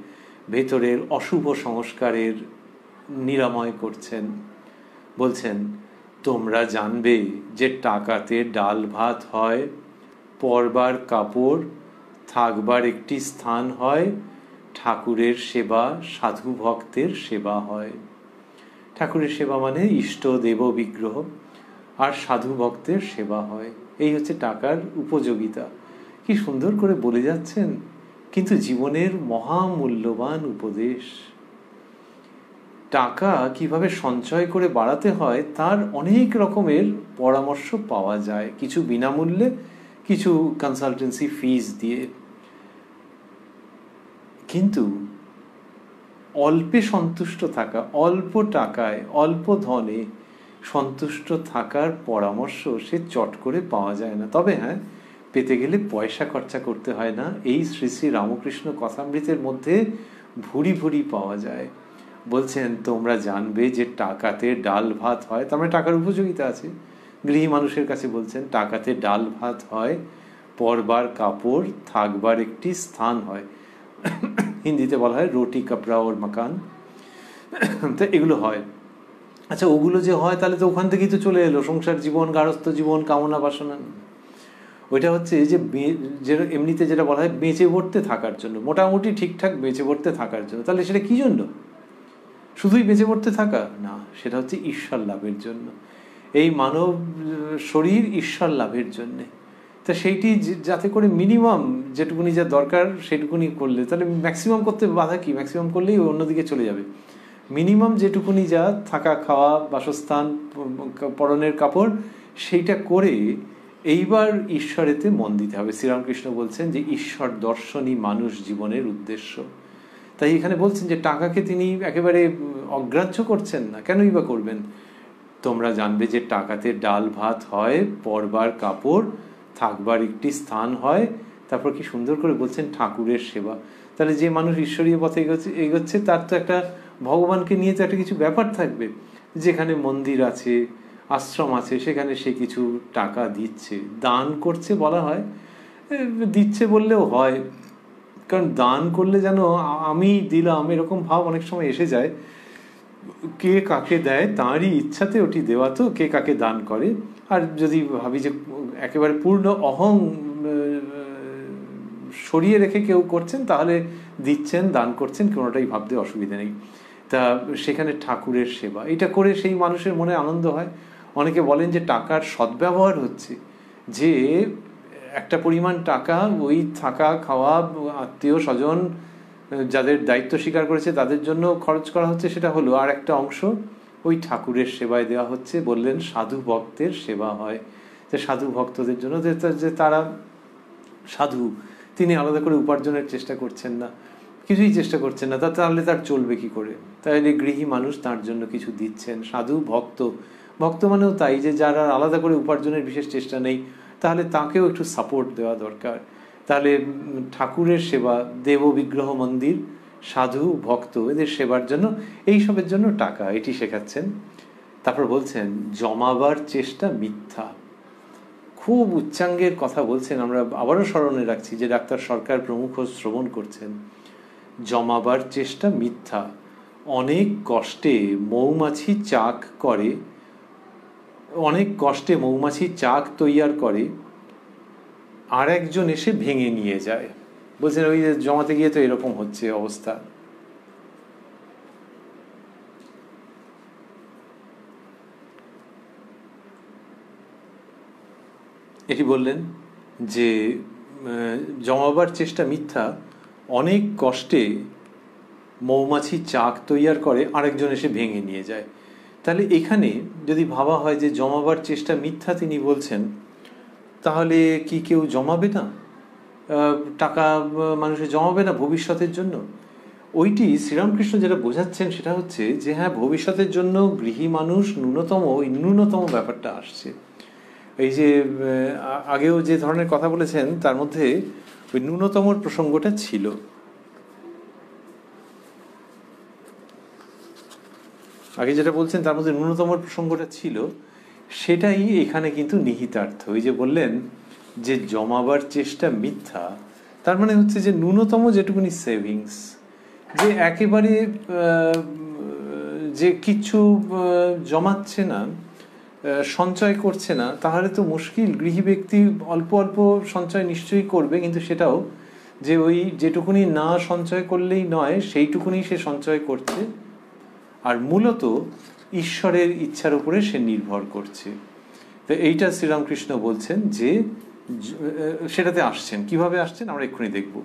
ভেতরের অশুভ সংস্কারের নিরাময় করছেন। বলছেন তোমরা জানবে যে টাকাতে ডাল ভাত হয়, পরবার কাপড়, থাকবার একটি স্থান হয়, ঠাকুরের সেবা সাধু ভক্তের সেবা হয়। ঠাকুরের সেবা মানে ইষ্ট দেব বিগ্রহ, আর সাধু ভক্তের সেবা হয়। এই হচ্ছে টাকার উপযোগিতা। কি সুন্দর করে বলে যাচ্ছেন, কিন্তু জীবনের মহামূল্যবান উপদেশ। টাকা কিভাবে সঞ্চয় করে বাড়াতে হয় তার অনেক রকমের পরামর্শ পাওয়া যায়, কিছু বিনামূল্যে, কিছু কনসালটেন্সি ফিস দিয়ে। কিন্তু অল্পে সন্তুষ্ট থাকা, অল্প টাকায় অল্প ধনে সন্তুষ্ট থাকার পরামর্শ সে চট করে পাওয়া যায় না। তবে হ্যাঁ, পেতে গেলে পয়সা খরচা করতে হয় না, এই শ্রী শ্রী রামকৃষ্ণ কথামৃতের মধ্যে ভুরি ভুরি পাওয়া যায়। বলছেন তোমরা জানবে যে টাকাতে ডাল ভাত হয়, তার মানে টাকার উপযোগিতা আছে। গৃহী মানুষের কাছে বলছেন টাকাতে ডাল ভাত হয়, পরবার কাপড়, থাকবার একটি স্থান হয়। হিন্দিতে বলা হয় রুটি কাপড়া ওর মাকান। তো এগুলো হয়। আচ্ছা, ওগুলো যে হয় তাহলে তো ওখান থেকেই তো চলে এলো সংসার জীবন, গারস্থ জীবন, কামনা বাসনা। ওইটা হচ্ছে যে এমনিতে যেটা বলা হয় বেঁচে পড়তে থাকার জন্য, মোটামুটি ঠিকঠাক বেঁচে পড়তে থাকার জন্য। তাহলে সেটা কি জন্য? শুধুই বেঁচে পড়তে থাকা না, সেটা হচ্ছে ঈশ্বর লাভের জন্য। এই মানব শরীর ঈশ্বর লাভের জন্যে। তা সেইটি যাতে করে মিনিমাম যেটুকুনি যা দরকার সেটুকুনি করলে, তাহলে ম্যাক্সিমাম করতে বাধা কি? ম্যাক্সিমাম করলেই অন্যদিকে চলে যাবে। মিনিমাম যেটুকুনি যা থাকা, খাওয়া, বাসস্থান, পরনের কাপড়, সেইটা করে এইবার ঈশ্বরেতে মন দিতে হবে। শ্রীরামকৃষ্ণ বলছেন যে ঈশ্বর দর্শনই মানুষ জীবনের উদ্দেশ্য। তাই এখানে বলছেন যে টাকাকে তিনি একেবারে অগ্রাহ্য করছেন না। কেনই বা করবেন? তোমরা জানবে যে টাকাতে ডাল ভাত হয়, পরবার কাপড়, থাকবার একটি স্থান হয়। তারপর কি সুন্দর করে বলছেন ঠাকুরের সেবা। তাহলে যে মানুষ ঈশ্বরীয় পথে এগোচ্ছে তার তো একটা ভগবানকে নিয়ে তো একটা কিছু ব্যাপার থাকবে। যেখানে মন্দির আছে, আশ্রম আছে, সেখানে সে কিছু টাকা দিচ্ছে, দান করছে বলা হয়, দিচ্ছে বললেও হয়। কারণ দান করলে যেন আমি দিলাম এরকম ভাব অনেক সময় এসে যায়। কে কাকে দেয় তাঁরই ইচ্ছাতে ওটি দেওয়া, তো কে কাকে দান করে। আর যদি ভাবি যে একেবারে পূর্ণ অহং সরিয়ে রেখে কেউ করছেন, তাহলে দিচ্ছেন, দান করছেন, কোনোটাই ভাবতে অসুবিধা নেই। তা সেখানে ঠাকুরের সেবা, এটা করে সেই মানুষের মনে আনন্দ হয়। অনেকে বলেন যে টাকার সদ্ব্যবহার হচ্ছে যে একটা পরিমাণ টাকা ওই থাকা, খাওয়া, আত্মীয় স্বজন যাদের দায়িত্ব স্বীকার করেছে তাদের জন্য খরচ করা হচ্ছে, সেটা হলো। আর একটা অংশ ওই ঠাকুরের সেবায় দেওয়া হচ্ছে। বললেন সাধু ভক্তের সেবা হয়, যে সাধু ভক্তদের জন্য, যে তারা সাধু, তিনি আলাদা করে উপার্জনের চেষ্টা করছেন না, কিছুই চেষ্টা করছেন না, তাহলে তার চলবে কি করে? তাহলে গৃহী মানুষ তার জন্য কিছু দিচ্ছেন। সাধু ভক্ত মানেও তাই, যে যারা আলাদা করে উপার্জনের বিশেষ চেষ্টা নেই, তাহলে তাকেও একটু সাপোর্ট দেওয়া দরকার। তাহলে ঠাকুরের সেবা, দেব বিগ্রহ মন্দির, সাধু ভক্ত, এদের সেবার জন্য, এইসবের জন্য টাকা, এটি শেখাচ্ছেন। তারপর বলছেন জমাবার চেষ্টা মিথ্যা। খুব উচ্চাঙ্গের কথা বলছেন। আমরা আবারও স্মরণে রাখছি যে ডাক্তার সরকার প্রমুখ শ্রবণ করছেন। জমাবার চেষ্টা মিথ্যা। অনেক কষ্টে মৌমাছি চাক করে, অনেক কষ্টে মৌমাছি চাক তৈয়ার করে, আর একজন এসে ভেঙে নিয়ে যায়। বলছেন ওই যে জমাতে গিয়ে তো এরকম হচ্ছে অবস্থা। এটি বললেন যে জমাবার চেষ্টা মিথ্যা, অনেক কষ্টে মৌমাছি চাক তৈয়ার করে, আরেকজন এসে ভেঙে নিয়ে যায়। তাহলে এখানে যদি ভাবা হয় যে জমাবার চেষ্টা মিথ্যা তিনি বলছেন, তাহলে কি কেউ জমাবে না? টাকা মানুষের জমাবে না ভবিষ্যতের জন্য? ওইটি শ্রীরামকৃষ্ণ যেটা বোঝাচ্ছেন সেটা হচ্ছে যে হ্যাঁ, ভবিষ্যতের জন্য গৃহী মানুষ ওই ন্যূনতম ব্যাপারটা আসছে। এই যে আগেও যে ধরনের কথা বলেছেন তার মধ্যে ওই ন্যূনতমর প্রসঙ্গটা ছিল। আগে যেটা বলছেন তার মধ্যে ন্যূনতমর প্রসঙ্গটা ছিল, সেটাই এখানে কিন্তু নিহিতার্থ। ওই যে বললেন যে জমাবার চেষ্টা মিথ্যা, তার মানে হচ্ছে যে ন্যূনতম যেটুকুনি সেভিংস, যে একেবারে যে কিছু জমাচ্ছে না, সঞ্চয় করছে না, তাহলে তো মুশকিল। গৃহী ব্যক্তি অল্প অল্প সঞ্চয় নিশ্চয়ই করবে, কিন্তু সেটাও যে ওই যেটুকুনি না সঞ্চয় করলেই নয়, সেইটুকুনি সে সঞ্চয় করছে, আর মূলত ঈশ্বরের ইচ্ছার উপরে সে নির্ভর করছে। তো এইটা শ্রীরামকৃষ্ণ বলছেন যে সেটাতে আসছেন। কিভাবে আসছেন আমরা এক্ষুনি দেখব।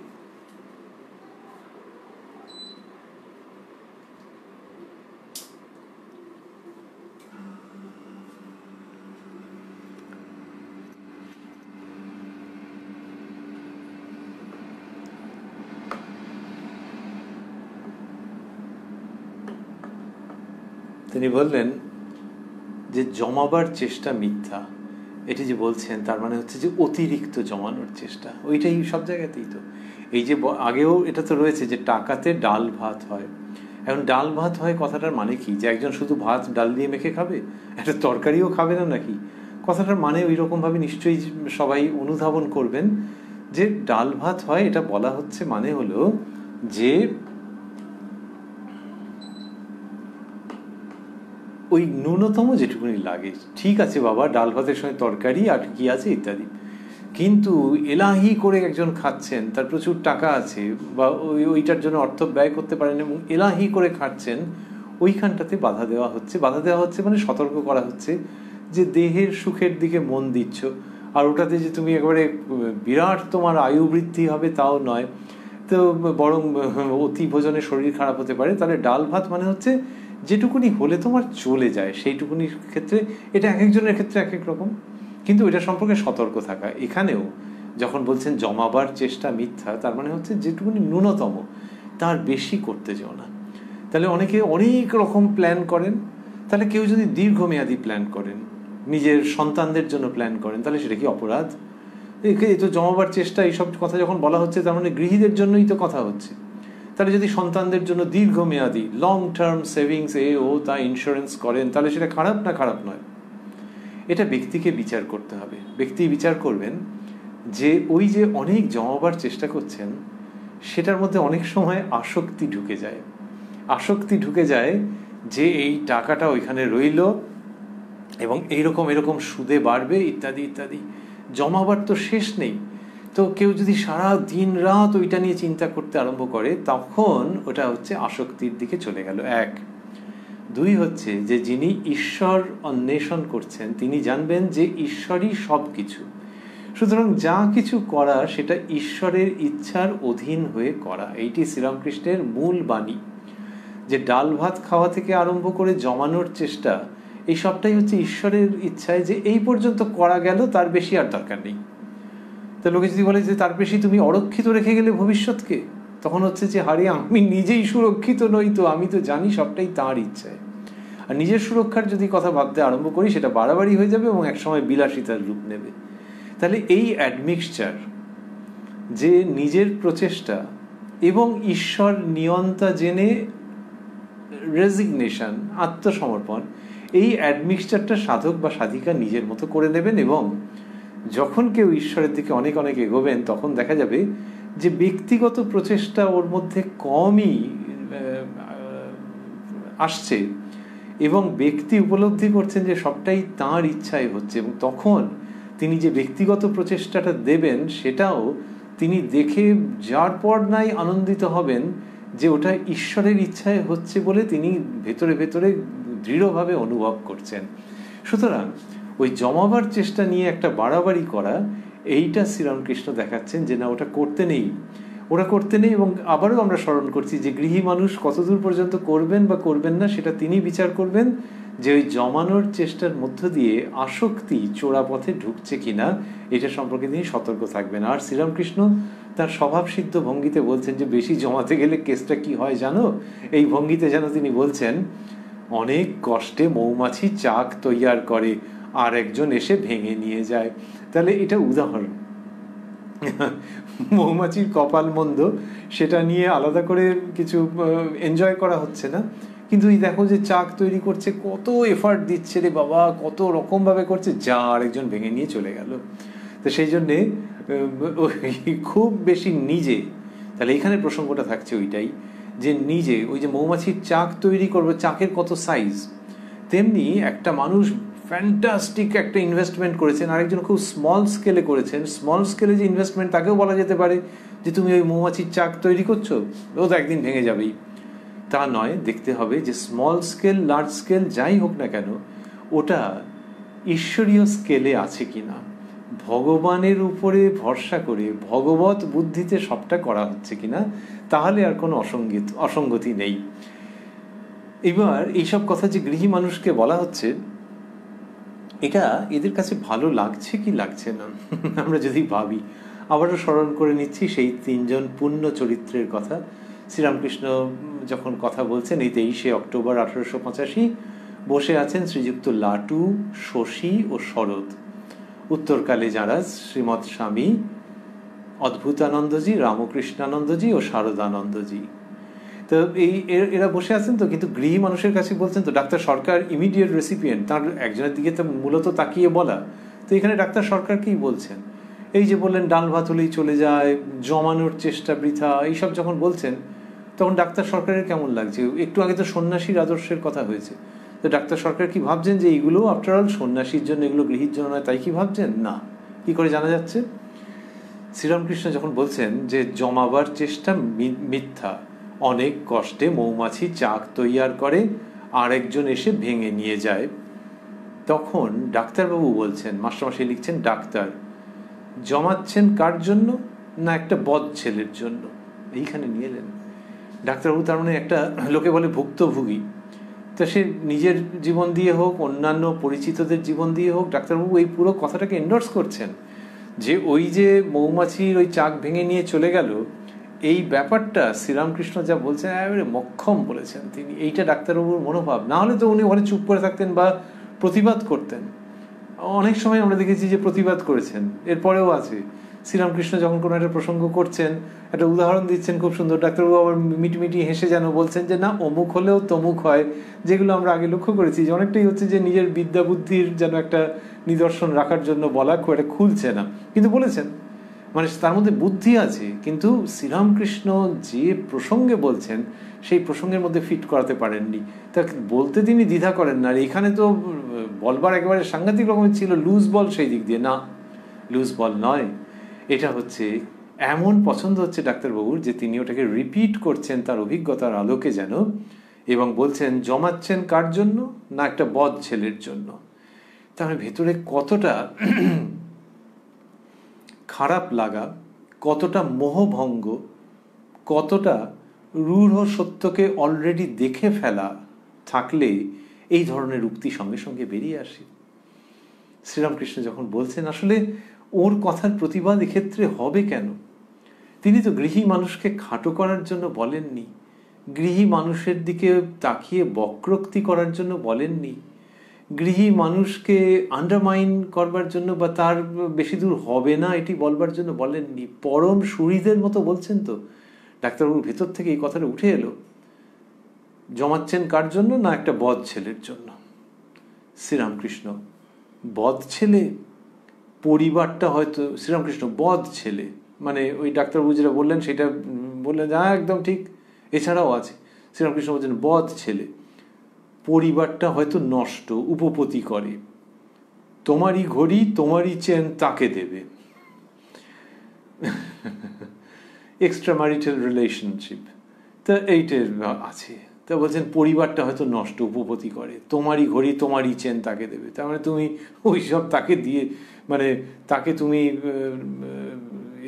তিনি বললেন যে জমাবার চেষ্টা মিথ্যা, এটি যে বলছেন তার মানে হচ্ছে যে অতিরিক্ত জমানোর চেষ্টা। ওইটাই সব জায়গাতেই তো। এই যে আগেও এটা তো রয়েছে যে টাকাতে ডাল ভাত হয়। এখন ডাল ভাত হয় কথাটার মানে কি? যে একজন শুধু ভাত ডাল দিয়ে মেখে খাবে, একটা তরকারিও খাবে না নাকি? কথাটার মানে ওই রকমভাবে নিশ্চয়ই সবাই অনুধাবন করবেন যে ডাল ভাত হয়, এটা বলা হচ্ছে মানে হলো যে ওই ন্যূনতম যেটুকুনি লাগে। ঠিক আছে বাবা, ডাল ভাতের সঙ্গে তরকারি আর কি আছে ইত্যাদি, কিন্তু এলাহি করে একজন খাচ্ছেন, তার প্রচুর টাকা আছে বা ওইটার জন্য অর্থ ব্যয় করতে পারেন এবং এলাহি করে খাচ্ছেন, ওইখানটাতে বাধা দেওয়া হচ্ছে। বাধা দেওয়া হচ্ছে মানে সতর্ক করা হচ্ছে যে দেহের সুখের দিকে মন দিচ্ছ, আর ওটাতে যে তুমি একেবারে বিরাট তোমার আয়ু বৃদ্ধি হবে তাও নয়, তো বরং অতি ভোজনে শরীর খারাপ হতে পারে। তাহলে ডাল ভাত মানে হচ্ছে যেটুকুনি হলে তোমার চলে যায়, সেইটুকুনির ক্ষেত্রে। এটা এক একজনের ক্ষেত্রে এক এক রকম, কিন্তু এটা সম্পর্কে সতর্ক থাকা। এখানেও যখন বলছেন জমাবার চেষ্টা মিথ্যা, তার মানে হচ্ছে যেটুকুনি ন্যূনতম, তার বেশি করতে যেও না। তাহলে অনেকে অনেক রকম প্ল্যান করেন। তাহলে কেউ যদি দীর্ঘমেয়াদী প্ল্যান করেন, নিজের সন্তানদের জন্য প্ল্যান করেন, তাহলে সেটা কি অপরাধ? এই তো জমাবার চেষ্টা, এইসব কথা যখন বলা হচ্ছে তার মানে গৃহীদের জন্যই তো কথা হচ্ছে। তাহলে যদি সন্তানদের জন্য দীর্ঘমেয়াদী লং টার্ম সেভিংস তা ইন্স্যুরেন্স করেন, তাহলে সেটা খারাপ না? খারাপ নয়। এটা ব্যক্তিকে বিচার করতে হবে। ব্যক্তি বিচার করবেন যে ওই যে অনেক জমাবার চেষ্টা করছেন, সেটার মধ্যে অনেক সময় আসক্তি ঢুকে যায়। আসক্তি ঢুকে যায় যে এই টাকাটা ওইখানে রইল এবং এরকম সুদে বাড়বে ইত্যাদি ইত্যাদি। জমাবার তো শেষ নেই। তো কেউ যদি সারা দিন রাত ওইটা নিয়ে চিন্তা করতে আরম্ভ করে, তখন ওটা হচ্ছে আসক্তির দিকে চলে গেল। এক। দুই হচ্ছে যে যিনি ঈশ্বর অন্বেষণ করছেন, তিনি জানবেন যে ঈশ্বরই সব কিছু। সুতরাং যা কিছু করা সেটা ঈশ্বরের ইচ্ছার অধীন হয়ে করা। এইটি শ্রীরামকৃষ্ণের মূল বাণী, যে ডাল ভাত খাওয়া থেকে আরম্ভ করে জমানোর চেষ্টা, এই সবটাই হচ্ছে ঈশ্বরের ইচ্ছায় যে এই পর্যন্ত করা গেল, তার বেশি আর দরকার নেই। তো লোকে যদি বলে যে তার বেশি তুমি অরক্ষিত রেখে গেলে ভবিষ্যৎকে, তখন হচ্ছে যে হারিয়ে আমি নিজেই সুরক্ষিত নই, তো আমি তো জানি সবটাই তাঁর ইচ্ছায়। আর নিজের সুরক্ষার যদি কথা ভাবতে আরম্ভ করি, সেটা বাড়াবাড়ি হয়ে যাবে এবং একসময় বিলাসিতার রূপ নেবে। তাহলে এই অ্যাডমিক্সচার, যে নিজের প্রচেষ্টা এবং ঈশ্বর নিয়ন্তা জেনে রেজিগনেশন, আত্মসমর্পণ, এই অ্যাডমিক্সচারটা সাধক বা সাধিকা নিজের মতো করে নেবেন। এবং যখন কেউ ঈশ্বরের দিকে অনেক এগোবেন, তখন দেখা যাবে যে ব্যক্তিগত প্রচেষ্টা ওর মধ্যে কমই আসছে এবং ব্যক্তি উপলব্ধি করছেন যে সবটাই তাঁর ইচ্ছায় হচ্ছে, এবং তখন তিনি যে ব্যক্তিগত প্রচেষ্টাটা দেবেন সেটাও তিনি দেখে যার পর নাই আনন্দিত হবেন যে ওটা ঈশ্বরের ইচ্ছায় হচ্ছে বলে তিনি ভেতরে ভেতরে দৃঢ়ভাবে অনুভব করছেন। সুতরাং ওই জমাবার চেষ্টা নিয়ে একটা বাড়াবাড়ি করা, এইটা শ্রীরামকৃষ্ণ দেখাচ্ছেন যে না, ওটা করতে নেই, ওটা করতে নেই। এবং আবারও আমরা স্মরণ করছি যে গৃহী মানুষ কতদূর পর্যন্ত করবেন বা করবেন না সেটা তিনি বিচার করবেন, যে ওই জমানোর চেষ্টার মধ্য দিয়ে আসক্তি চোরা পথে ঢুকছে কিনা এটা সম্পর্কে তিনি সতর্ক থাকবেন। আর শ্রীরামকৃষ্ণ তার স্বভাবসিদ্ধ ভঙ্গিতে বলছেন যে বেশি জমাতে গেলে কেসটা কি হয় জানো, এই ভঙ্গিতে যেন তিনি বলছেন, অনেক কষ্টে মৌমাছি চাক তৈয়ার করে আর একজন এসে ভেঙে নিয়ে যায়। তাহলে এটা উদাহরণ। মৌমাছির কপাল মন্দ সেটা নিয়ে আলাদা করে কিছু এনজয় করা হচ্ছে না, কিন্তু এই দেখো যে চাক তৈরি করছে, কত এফার্ট দিচ্ছে রে বাবা, কত রকমভাবে করছে, যা আরেকজন ভেঙে নিয়ে চলে গেল। তো সেই জন্যে খুব বেশি নিজে, তাহলে এখানে প্রসঙ্গটা থাকছে ওইটাই যে নিজে ওই যে মৌমাছির চাক তৈরি করবে, চাকের কত সাইজ, তেমনি একটা মানুষ ফ্যান্টাস্টিক একটা ইনভেস্টমেন্ট করেছেন, আরেকজন খুব স্মল স্কেলে করেছেন। স্মল স্কেলে যে ইনভেস্টমেন্ট, তাকেও বলা যেতে পারে যে তুমি ওই মৌমাছির চাক তৈরি করছো, ও তো একদিন ভেঙে যাবেই। তা নয়, দেখতে হবে যে স্মল স্কেল লার্জ স্কেল যাই হোক না কেন ওটা ঈশ্বরীয় স্কেলে আছে কিনা, ভগবানের উপরে ভরসা করে ভগবত বুদ্ধিতে সবটা করা হচ্ছে কিনা, তাহলে আর কোনো অসঙ্গতি নেই। এবার এইসব কথা যে গৃহী মানুষকে বলা হচ্ছে, এটা এদের কাছে ভালো লাগছে কি লাগছে না আমরা যদি ভাবি, আবারও স্মরণ করে নিচ্ছি সেই তিনজন পুণ্য চরিত্রের কথা। শ্রীরামকৃষ্ণ যখন কথা বলছেন, এই 23শে অক্টোবর 1885 বসে আছেন শ্রীযুক্ত লাটু, শশী ও শরৎ। উত্তরকালে যারা শ্রীমৎ স্বামী অদ্ভুতানন্দজি, রামকৃষ্ণানন্দজি ও শারদানন্দজি। তো এরা বসে আছেন। তো কিন্তু গৃহী মানুষের কাছে বলছেন তো ডাক্তার সরকার ইমিডিয়েট রেসিপিয়েন্ট, তার একজনের দিকে তো মূলত তাকিয়ে বলা। তো এখানে ডাক্তার সরকার কি বলছেন, এই যে বললেন ডাল ভাত হলেই চলে যায়, জমানোর চেষ্টা বৃথা, এইসব যখন বলছেন তখন ডাক্তার সরকারের কেমন লাগছে? একটু আগে তো সন্ন্যাসীর আদর্শের কথা হয়েছে, তো ডাক্তার সরকার কি ভাবছেন যে এইগুলো আফটার অল সন্ন্যাসীর জন্য, এগুলো গৃহীর জন্য নয়, তাই কি ভাবছেন? না। কি করে জানা যাচ্ছে? শ্রীরামকৃষ্ণ যখন বলছেন যে জমাবার চেষ্টা মিথ্যা, অনেক কষ্টে মৌমাছি চাক তৈয়ার করে আর একজন এসে ভেঙে নিয়ে যায়, তখন ডাক্তারবাবু বলছেন, মাস্টারমশাই লিখছেন, ডাক্তার জমাচ্ছেন কার জন্য? না একটা বদ ছেলের জন্য। এইখানে নিয়ে এলেন ডাক্তারবাবু। তার মানে একটা লোকে বলে ভুক্তভোগী, তো সে নিজের জীবন দিয়ে হোক, অন্যান্য পরিচিতদের জীবন দিয়ে হোক, ডাক্তারবাবু এই পুরো কথাটাকে এন্ডোর্স করছেন যে ওই যে মৌমাছির ওই চাক ভেঙে নিয়ে চলে গেল, এই ব্যাপারটা শ্রীরামকৃষ্ণ যা বলছেন একেবারে মক্ষম বলেছেন তিনি। এইটা ডাক্তারবাবুর মনোভাব। না হলে তো উনি ঘরে চুপ করে থাকতেন বা প্রতিবাদ করতেন। অনেক সময় আমরা দেখেছি যে প্রতিবাদ করেছেন, এরপরেও আছে। শ্রীরামকৃষ্ণ যখন কোনো একটা প্রসঙ্গ করছেন, একটা উদাহরণ দিচ্ছেন খুব সুন্দর, ডাক্তারবাবু আবার মিটিমিটি হেসে যেন বলছেন যে না, অমুক হলেও তমুক হয়, যেগুলো আমরা আগে লক্ষ্য করেছি যে অনেকটাই হচ্ছে যে নিজের বিদ্যা বুদ্ধির যেন একটা নিদর্শন রাখার জন্য বলা, খুব একটা খুলছে না, কিন্তু বলেছেন, মানে তার মধ্যে বুদ্ধি আছে। কিন্তু শ্রীরামকৃষ্ণ যে প্রসঙ্গে বলছেন সেই প্রসঙ্গের মধ্যে ফিট করাতে পারেননি, তা বলতে তিনি দ্বিধা করেন না। আর এখানে তো বলবার একেবারে সাংঘাতিক রকমের ছিল, লুজ বল, সেই দিক দিয়ে না, লুজ বল নয়। এটা হচ্ছে এমন পছন্দ হচ্ছে ডাক্তারবাবুর যে তিনি ওটাকে রিপিট করছেন তার অভিজ্ঞতার আলোকে যেন, এবং বলছেন জমাচ্ছেন কার জন্য? না একটা বদ ছেলের জন্য। তাহলে ভেতরে কতটা খারাপ লাগা, কতটা মোহভঙ্গ, কতটা রূঢ় সত্যকে অলরেডি দেখে ফেলা থাকলে এই ধরনের উক্তি সঙ্গে সঙ্গে বেরিয়ে আসে। শ্রীরামকৃষ্ণ যখন বলছেন, আসলে ওর কথার প্রতিবাদ এক্ষেত্রে হবে কেন? তিনি তো গৃহী মানুষকে খাটো করার জন্য বলেননি, গৃহী মানুষের দিকে তাকিয়ে বক্রোক্তি করার জন্য বলেননি, গৃহী মানুষকে আন্ডারমাইন করবার জন্য বা তার বেশি দূর হবে না এটি বলবার জন্য বলেননি। পরম সুহৃদের মতো বলছেন। তো ডাক্তারবাবুর ভেতর থেকে এই কথাটা উঠে এলো, জমাচ্ছেন কার জন্য? না একটা বদ ছেলের জন্য। শ্রীরামকৃষ্ণ বদ ছেলে, পরিবারটা হয়তো শ্রীরামকৃষ্ণ বদ ছেলে, মানে ওই ডাক্তারবাবু যেটা বললেন সেটা বললেন, হ্যাঁ একদম ঠিক, এছাড়াও আছে। শ্রীরামকৃষ্ণ বলছেন বদ ছেলে, পরিবারটা হয়তো নষ্ট, উপপতি করে, তোমারই ঘড়ি তোমারই চেন তাকে দেবে। এক্সট্রা ম্যারিটাল রিলেশনশিপ, তা এইটার আছে। তা বলছেন পরিবারটা হয়তো নষ্ট, উপপতি করে, তোমারই ঘড়ি তোমারই চেন তাকে দেবে, তার মানে তুমি ওই সব তাকে দিয়ে, মানে তাকে তুমি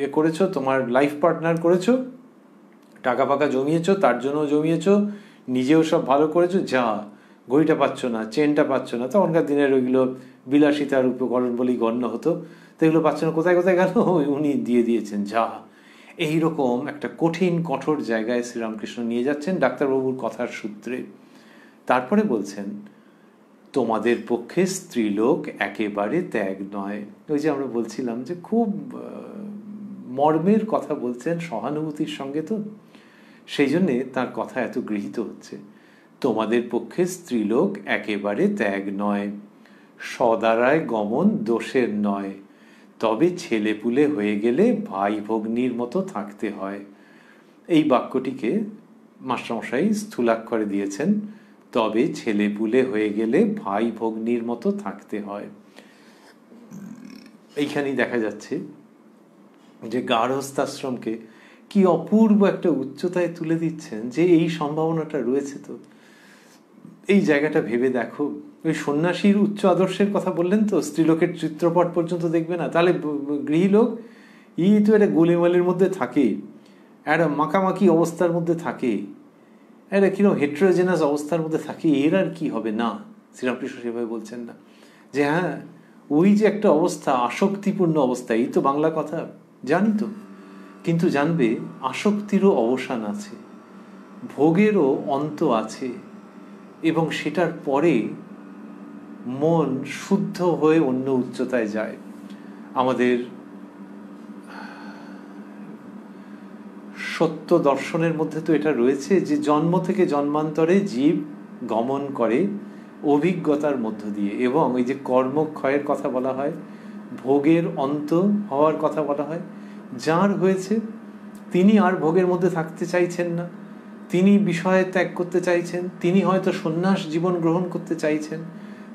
এ করেছো, তোমার লাইফ পার্টনার করেছো, টাকা ফাকা জমিয়েছো, তার জন্য জমিয়েছো, নিজেও সব ভালো করেছো, যা ঘড়িটা পাচ্ছ না, চেনটা পাচ্ছ না, তখনকার দিনের ওইগুলো বিলাসিতার উপকরণ বলেই গণ্য হতো, তো এগুলো পাচ্ছ না, কোথায় কোথায় গেল, উনি দিয়ে দিয়েছেন, যা। এইরকম একটা কঠিন কঠোর জায়গায় শ্রীরামকৃষ্ণ নিয়ে যাচ্ছেন ডাক্তারবাবুর কথার সূত্রে। তারপরে বলছেন তোমাদের পক্ষে স্ত্রীলোক একেবারে ত্যাগ নয়। ওই যে আমরা বলছিলাম যে খুব মর্মের কথা বলছেন, সহানুভূতির সঙ্গে, তো সেই জন্যে তার কথা এত গৃহীত হচ্ছে। তোমাদের পক্ষে স্ত্রীলোক একেবারে ত্যাগ নয়, সদারায় গমন দোষের নয়, তবে ছেলেপুলে হয়ে গেলে ভাই ভগ্নির মতো থাকতে হয়। এই বাক্যটিকে মাস্টারমশাই স্থূলাক্ষরে দিয়েছেন, তবে ছেলেপুলে হয়ে গেলে ভাই ভগ্নির মতো থাকতে হয়। এইখানেই দেখা যাচ্ছে যে গার্হস্থ্যাশ্রমকে কি অপূর্ব একটা উচ্চতায় তুলে দিচ্ছেন, যে এই সম্ভাবনাটা রয়েছে। তো এই জায়গাটা ভেবে দেখো, ওই সন্ন্যাসীর উচ্চ আদর্শের কথা বললেন তো, স্ত্রীলোকের চিত্রপট পর্যন্ত দেখবে না, তাহলে গৃহী লোক তো একটা গোলেমালের মধ্যে থাকে, একটা মাখামাখি অবস্থার মধ্যে থাকে, একটা কিরকম হেট্রোজেনাস অবস্থার মধ্যে থাকে, এর আর কি হবে না। শ্রীরামকৃষ্ণ সেভাবে বলছেন না যে হ্যাঁ ওই যে একটা অবস্থা, আসক্তিপূর্ণ অবস্থা, এই তো বাংলা কথা জানি তো, কিন্তু জানবে আসক্তিরও অবসান আছে, ভোগেরও অন্ত আছে, এবং সেটার পরে মন শুদ্ধ হয়ে অন্য উচ্চতায় যায়। আমাদের সত্য দর্শনের মধ্যে তো এটা রয়েছে যে জন্ম থেকে জন্মান্তরে জীব গমন করে অভিজ্ঞতার মধ্য দিয়ে, এবং এই যে কর্মক্ষয়ের কথা বলা হয়, ভোগের অন্ত হওয়ার কথা বলা হয়। যার হয়েছে তিনি আর ভোগের মধ্যে থাকতে চাইছেন না, তিনি বিষয়ে ত্যাগ করতে চাইছেন, তিনি হয়তো সন্ন্যাস জীবন গ্রহণ করতে চাইছেন।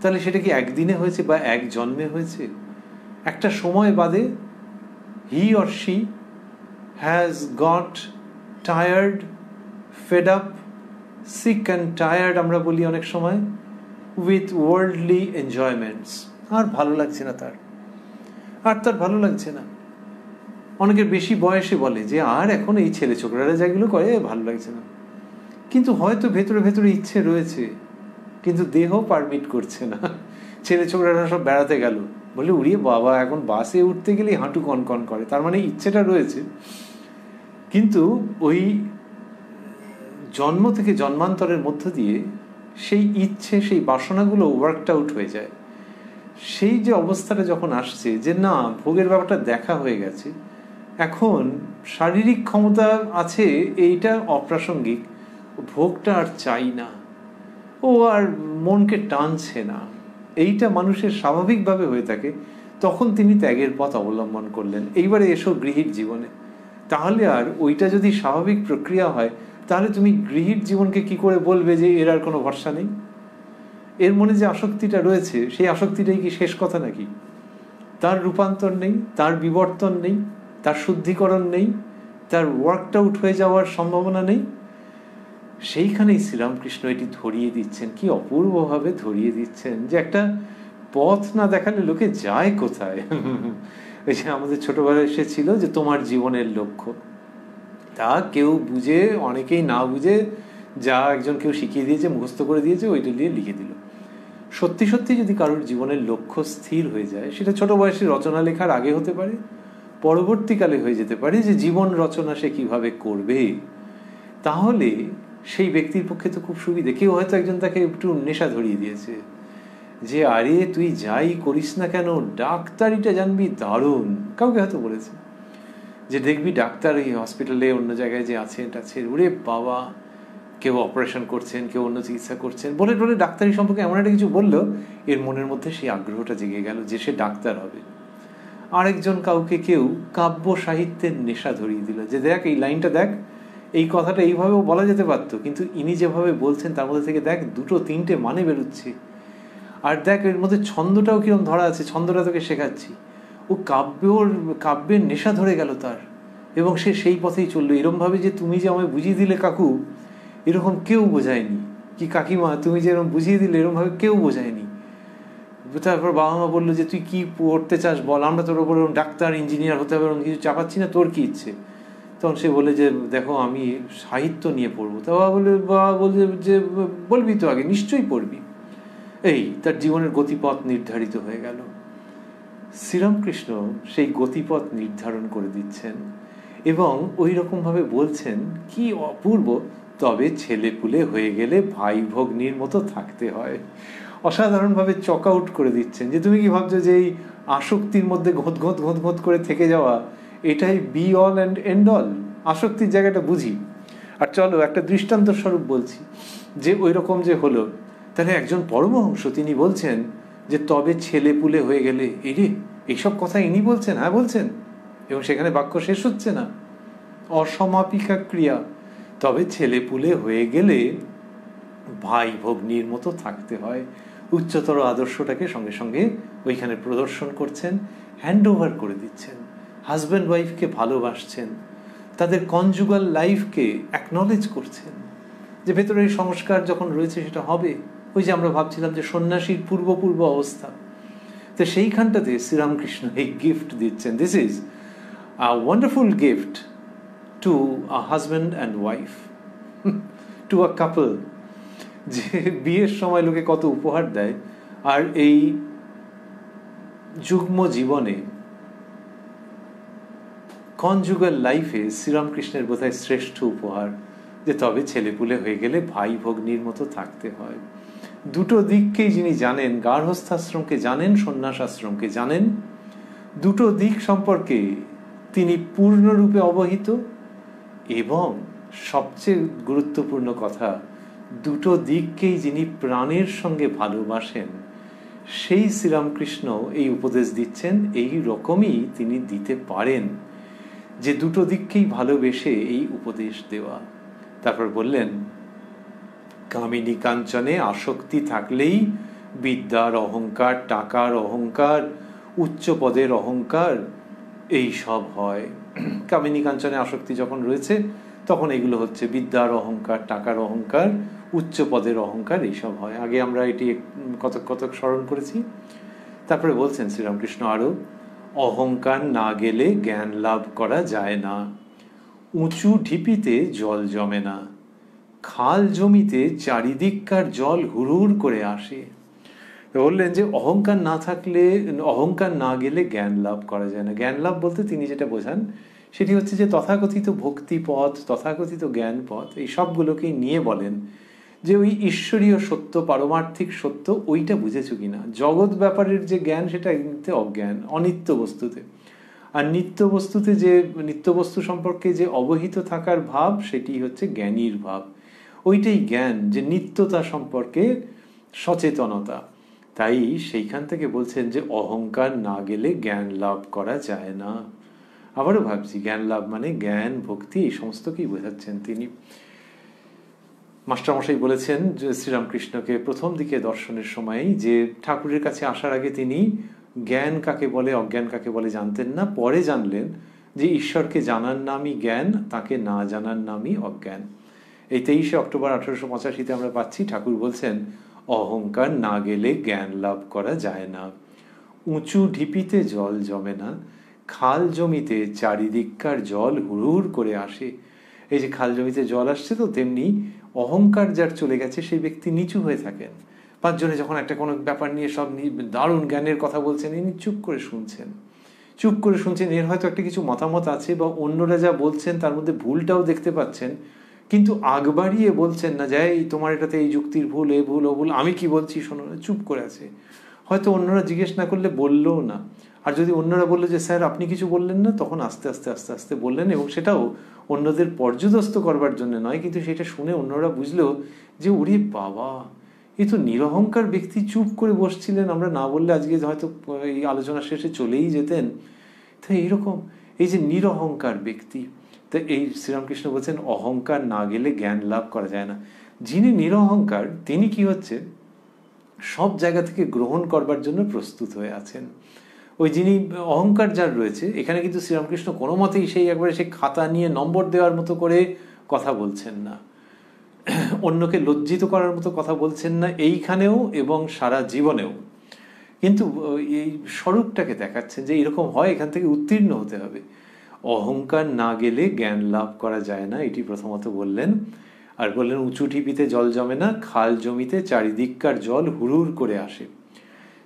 তাহলে সেটা কি একদিনে হয়েছে বা এক জন্মে হয়েছে? একটা সময় বাদে he or she has got tired, fed up, sick and tired, আমরা বলি অনেক সময়, with worldly enjoyments। আর ভালো লাগছে না তার, আর তার ভালো লাগছে না। অনেকের বেশি বয়সে বলে যে আর এখন এই ছেলে ছোকরারা যেগুলো করে ভালো লাগছে না, কিন্তু হয়তো ভেতরে ভেতরে ইচ্ছে রয়েছে, কিন্তু দেহ পারমিট করছে না। ছেলে ছোকরারা সব বেড়াতে গেল, বলে উড়িয়ে বাবা এখন বাসে উঠতে গেলেই হাঁটু কনকন করে, তার মানে ইচ্ছেটা রয়েছে, কিন্তু ওই জন্ম থেকে জন্মান্তরের মধ্য দিয়ে সেই ইচ্ছে, সেই বাসনাগুলো ওয়ার্কড আউট হয়ে যায়। সেই যে অবস্থাটা যখন আসছে যে না, ভোগের ব্যাপারটা দেখা হয়ে গেছে, এখন শারীরিক ক্ষমতা আছে, এইটা অপ্রাসঙ্গিক, ভোগটা আর চাই না, ও আর মনকে টানছে না, এইটা মানুষের স্বাভাবিকভাবে হয়ে থাকে, তখন তিনি ত্যাগের পথ অবলম্বন করলেন। এইবারে এসো গৃহীর জীবনে। তাহলে আর ওইটা যদি স্বাভাবিক প্রক্রিয়া হয়, তাহলে তুমি গৃহীর জীবনকে কি করে বলবে যে এর আর কোনো ভরসা নেই? এর মনে যে আসক্তিটা রয়েছে, সেই আসক্তিটাই কি শেষ কথা নাকি? তার রূপান্তর নেই, তার বিবর্তন নেই, তার শুদ্ধিকরণ নেই, তার ওয়ার্কড আউট হয়ে যাওয়ার সম্ভাবনা নেই। সেইখানেই শ্রীরামকৃষ্ণ এটি ধরিয়ে দিচ্ছেন, কি অপূর্বভাবে ধরিয়ে দিচ্ছেন, যে একটা পথ না দেখালে লোকে যায় কোথায়। ওই যে আমাদের ছোটবেলায় এসেছিল যে তোমার জীবনের লক্ষ্য, তা কেউ বুঝে, অনেকেই না বুঝে, যা একজন কেউ শিখিয়ে দিয়েছে, মুখস্থ করে দিয়েছে, ওইটা দিয়ে লিখে দিল। সত্যি সত্যি যদি কারোর জীবনের লক্ষ্য স্থির হয়ে যায়, সেটা ছোট বয়সে রচনা লেখার আগে হতে পারে, পরবর্তীকালে হয়ে যেতে পারে যে জীবন রচনা সে কিভাবে করবে, তাহলে সেই ব্যক্তির পক্ষে তো খুব সুবিধে। কেউ হয়তো একজন তাকে একটু নেশা ধরিয়ে দিয়েছে যে আরে তুই যাই করিস না কেন ডাক্তারিটা জানবি দারুণ, কাউকে হয়তো বলেছে যে দেখবি ডাক্তার এই হসপিটালে অন্য জায়গায় যে আছেন টাছেন, ওরে বাবা, কেউ অপারেশন করছেন, কেউ অন্য চিকিৎসা করছেন, বলে বলে ডাক্তারি সম্পর্কে এমন একটা কিছু বললো, এর মনের মধ্যে সেই আগ্রহটা জেগে গেল যে সে ডাক্তার হবে। আরেকজন কাউকে কেউ কাব্য সাহিত্যের নেশা ধরিয়ে দিল, যে দেখ এই লাইনটা দেখ, এই কথাটা এইভাবেও বলা যেতে পারতো, কিন্তু ইনি যেভাবে বলছেন তার মধ্যে থেকে দেখ দুটো তিনটে মানে বেরোচ্ছে, আর দেখ এর মধ্যে ছন্দটাও কিরকম ধরা আছে, ছন্দটা তোকে শেখাচ্ছি। ও কাব্যের নেশা ধরে গেল তার, এবং সে সেই পথেই চললো। এরমভাবে যে তুমি যে আমায় বুঝিয়ে দিলে কাকু, এরকম কেউ বোঝায়নি, কি কাকিমা তুমি যে এরকম বুঝিয়ে দিলে এরকমভাবে কেউ বোঝায়নি। তারপর বাবা মা বললো যে তুই কি পড়তে চাস বল, আমরা তোর ওপর ডাক্তার ইঞ্জিনিয়ার হতে হবে এরকম কিছু চাপাচ্ছি না, তোর কি ইচ্ছে। তখন সে বলে যে দেখো আমি সাহিত্য নিয়ে পড়বো। তা বাবা বলছে যে বলবি তো আগে, নিশ্চয়ই পড়বি। এই তার জীবনের গতিপথ নির্ধারিত হয়ে গেল। শ্রীরামকৃষ্ণ সেই গতিপথ নির্ধারণ করে দিচ্ছেন এবং ওই রকমভাবে বলছেন কি অপূর্ব, তবে ছেলেপুলে হয়ে গেলে ভাই ভগ্নির মতো থাকতে হয়। অসাধারণভাবে চক আউট করে দিচ্ছেন যে তুমি কি ভাবছো যে এই আসক্তির মধ্যে ঘোঁত ঘোঁত ঘোঁত ঘোঁত করে থেকে যাওয়া এটাই be all and end all. আসক্তির জায়গাটা বুঝি। আর চলো একটা দৃষ্টান্ত স্বরূপ বলছি যে ওই রকম যে হলো, তাহলে একজন পরমহংস তিনি বলছেন যে তবে ছেলেপুলে হয়ে গেলে, এই রে এইসব কথা ইনি বলছেন, হ্যাঁ বলছেন, এবং সেখানে বাক্য শেষ হচ্ছে না, অসমাপিকা ক্রিয়া, তবে ছেলেপুলে হয়ে গেলে ভাই ভগ্নির মতো থাকতে হয়। উচ্চতর আদর্শটাকে সঙ্গে সঙ্গে ওইখানে প্রদর্শন করছেন, হ্যান্ড ওভার করে দিচ্ছেন। হাজব্যান্ড ওয়াইফকে ভালোবাসছেন, তাদের কনজুগাল লাইফকে অ্যাকনলেজ করছেন যে ভেতরের সংস্কার যখন রয়েছে সেটা হবে। ওই যে আমরা ভাবছিলাম যে সন্ন্যাসীর পূর্ব অবস্থা, তো সেইখানটাতে শ্রীরামকৃষ্ণ এই গিফট দিচ্ছেন। This is a wonderful gift to a husband and wife, to a couple. যে বিয়ের সময় লোকে কত উপহার দেয়, আর এই যুগ্ম জীবনে কনজুগাল লাইফে শ্রীরামকৃষ্ণের বোধহয় শ্রেষ্ঠ উপহার যে তবে ছেলেপুলে হয়ে গেলে ভাই ভগ্নির মতো থাকতে হয়। দুটো দিককেই যিনি জানেন, গার্হস্থ্যাশ্রমকে জানেন, সন্ন্যাস আশ্রমকে জানেন, দুটো দিক সম্পর্কে তিনি পূর্ণরূপে অবহিত, এবং সবচেয়ে গুরুত্বপূর্ণ কথা, দুটো দিককেই যিনি প্রাণের সঙ্গে ভালোবাসেন, সেই শ্রীরামকৃষ্ণ এই উপদেশ দিচ্ছেন। এই রকমই তিনি দিতে পারেন, যে দুটো দিককেই ভালোবেসে এই উপদেশ দেওয়া। তারপর বললেন কামিনী কাঞ্চনে আসক্তি থাকলেই বিদ্যার অহংকার, টাকার অহংকার, উচ্চ পদের অহংকার, এই সব হয়। কামিনী কাঞ্চনে আসক্তি যখন রয়েছে তখন এগুলো হচ্ছে বিদ্যার অহংকার, টাকার অহংকার, উচ্চ পদের অহংকার, এইসব হয়। আগে আমরা এটি কতক কতক স্মরণ করেছি। তারপরে বলছেন শ্রীরামকৃষ্ণ আরো, অহংকার না গেলে জ্ঞান লাভ করা যায় না, উঁচু ঢিপিতে জল জমে না, খাল জমিতে চারিদিককার জল হুড় করে আসে। বললেন যে অহংকার না থাকলে, অহংকার না গেলে জ্ঞান লাভ করা যায় না। জ্ঞান লাভ বলতে তিনি যেটা বোঝান সেটি হচ্ছে যে তথাকথিত ভক্তি পথ, তথাকথিত জ্ঞান পথ, এই সবগুলোকেই নিয়ে বলেন যে ওই ঈশ্বরীয় সত্য, পারমার্থিক সত্য, ওইটা বুঝেছো কিনা। জগৎ ব্যাপারের যে জ্ঞান সেটা এমনিতে অজ্ঞান, অনিত্য বস্তুতে। আর নিত্য বস্তুতে যে নিত্য বস্তু সম্পর্কে যে অবহিত থাকার ভাব, সেটি হচ্ছে জ্ঞানীর ভাব। ওইটাই জ্ঞান, যে নিত্যতা সম্পর্কে সচেতনতা। তাই সেইখান থেকে বলছেন যে অহংকার না গেলে জ্ঞান লাভ করা যায় না। আবারও ভাবছি, জ্ঞান লাভ মানে জ্ঞান, ভক্তি, এই সমস্তকেই বোঝাচ্ছেন তিনি। মাস্টারমশাই বলেছেন যে শ্রীরামকৃষ্ণকে প্রথম দিকে দর্শনের সময় যে ঠাকুরের কাছে আসার আগে তিনি জ্ঞান কাকে বলে, অজ্ঞান কাকে বলে জানতেন না। পরে জানলেন যে ঈশ্বরকে জানার নামই জ্ঞান, তাকে না জানার নামই অজ্ঞান। এই 23শে অক্টোবর 1885 আমরা পাচ্ছি ঠাকুর বলছেন অহংকার না গেলে জ্ঞান লাভ করা যায় না, উঁচু ঢিপিতে জল জমে না, খাল জমিতে চারিদিককার জল হুড় করে আসে। এই যে খাল জমিতে জল আসছে, তো তেমনি অহংকার যার চলে গেছে সেই ব্যক্তি নিচু হয়ে থাকেন। পাঁচজনে যখন একটা কোনো ব্যাপার নিয়ে সব দারুণ জ্ঞানের কথা বলছেন, ইনি চুপ করে শুনছেন, চুপ করে শুনছেন। এর হয়তো একটা কিছু মতামত আছে, বা অন্যরা যা বলছেন তার মধ্যে ভুলটাও দেখতে পাচ্ছেন, কিন্তু আগ বাড়িয়ে বলছেন না যে এই তোমার এটাতে এই যুক্তির ভুল, এ ভুল, ও ভুল, আমি কি বলছি শোনো না। চুপ করে আছে। হয়তো অন্যরা জিজ্ঞেস না করলে বললেও না। আর যদি অন্যরা বললো যে স্যার আপনি কিছু বললেন না, তখন আস্তে আস্তে আস্তে আস্তে বললেন, এবং সেটাও অন্যদের পর্যদস্ত করবার জন্য নয়, কিন্তু সেটা শুনে অন্যরা বুঝলো যে ওরে বাবা, এই তো নিরহংকার ব্যক্তি চুপ করে বসছিলেন, আমরা না বললে আজকে হয়তো এই আলোচনা শেষে চলেই যেতেন। তাই এইরকম এই যে নিরহংকার ব্যক্তি, তা এই শ্রীরামকৃষ্ণ বলছেন অহংকার না গেলে জ্ঞান লাভ করা যায় না। যিনি নিরহংকার তিনি কি হচ্ছে, সব জায়গা থেকে গ্রহণ করবার জন্য প্রস্তুত হয়ে আছেন। ওই যিনি অহংকার যার রয়েছে, এখানে কিন্তু শ্রীরামকৃষ্ণ কোনো মতেই সেই একবারে সেই খাতা নিয়ে নম্বর দেওয়ার মতো করে কথা বলছেন না, অন্যকে লজ্জিত করার মতো কথা বলছেন না এইখানেও এবং সারা জীবনেও, কিন্তু এই স্বরূপটাকে দেখাচ্ছেন যে এরকম হয়, এখান থেকে উত্তীর্ণ হতে হবে। অহংকার না গেলে জ্ঞান লাভ করা যায় না, এটি প্রথমত বললেন। আর বললেন উঁচু ঢিপিতে জল জমে না, খাল জমিতে চারিদিককার জল হুড়ুর করে আসে।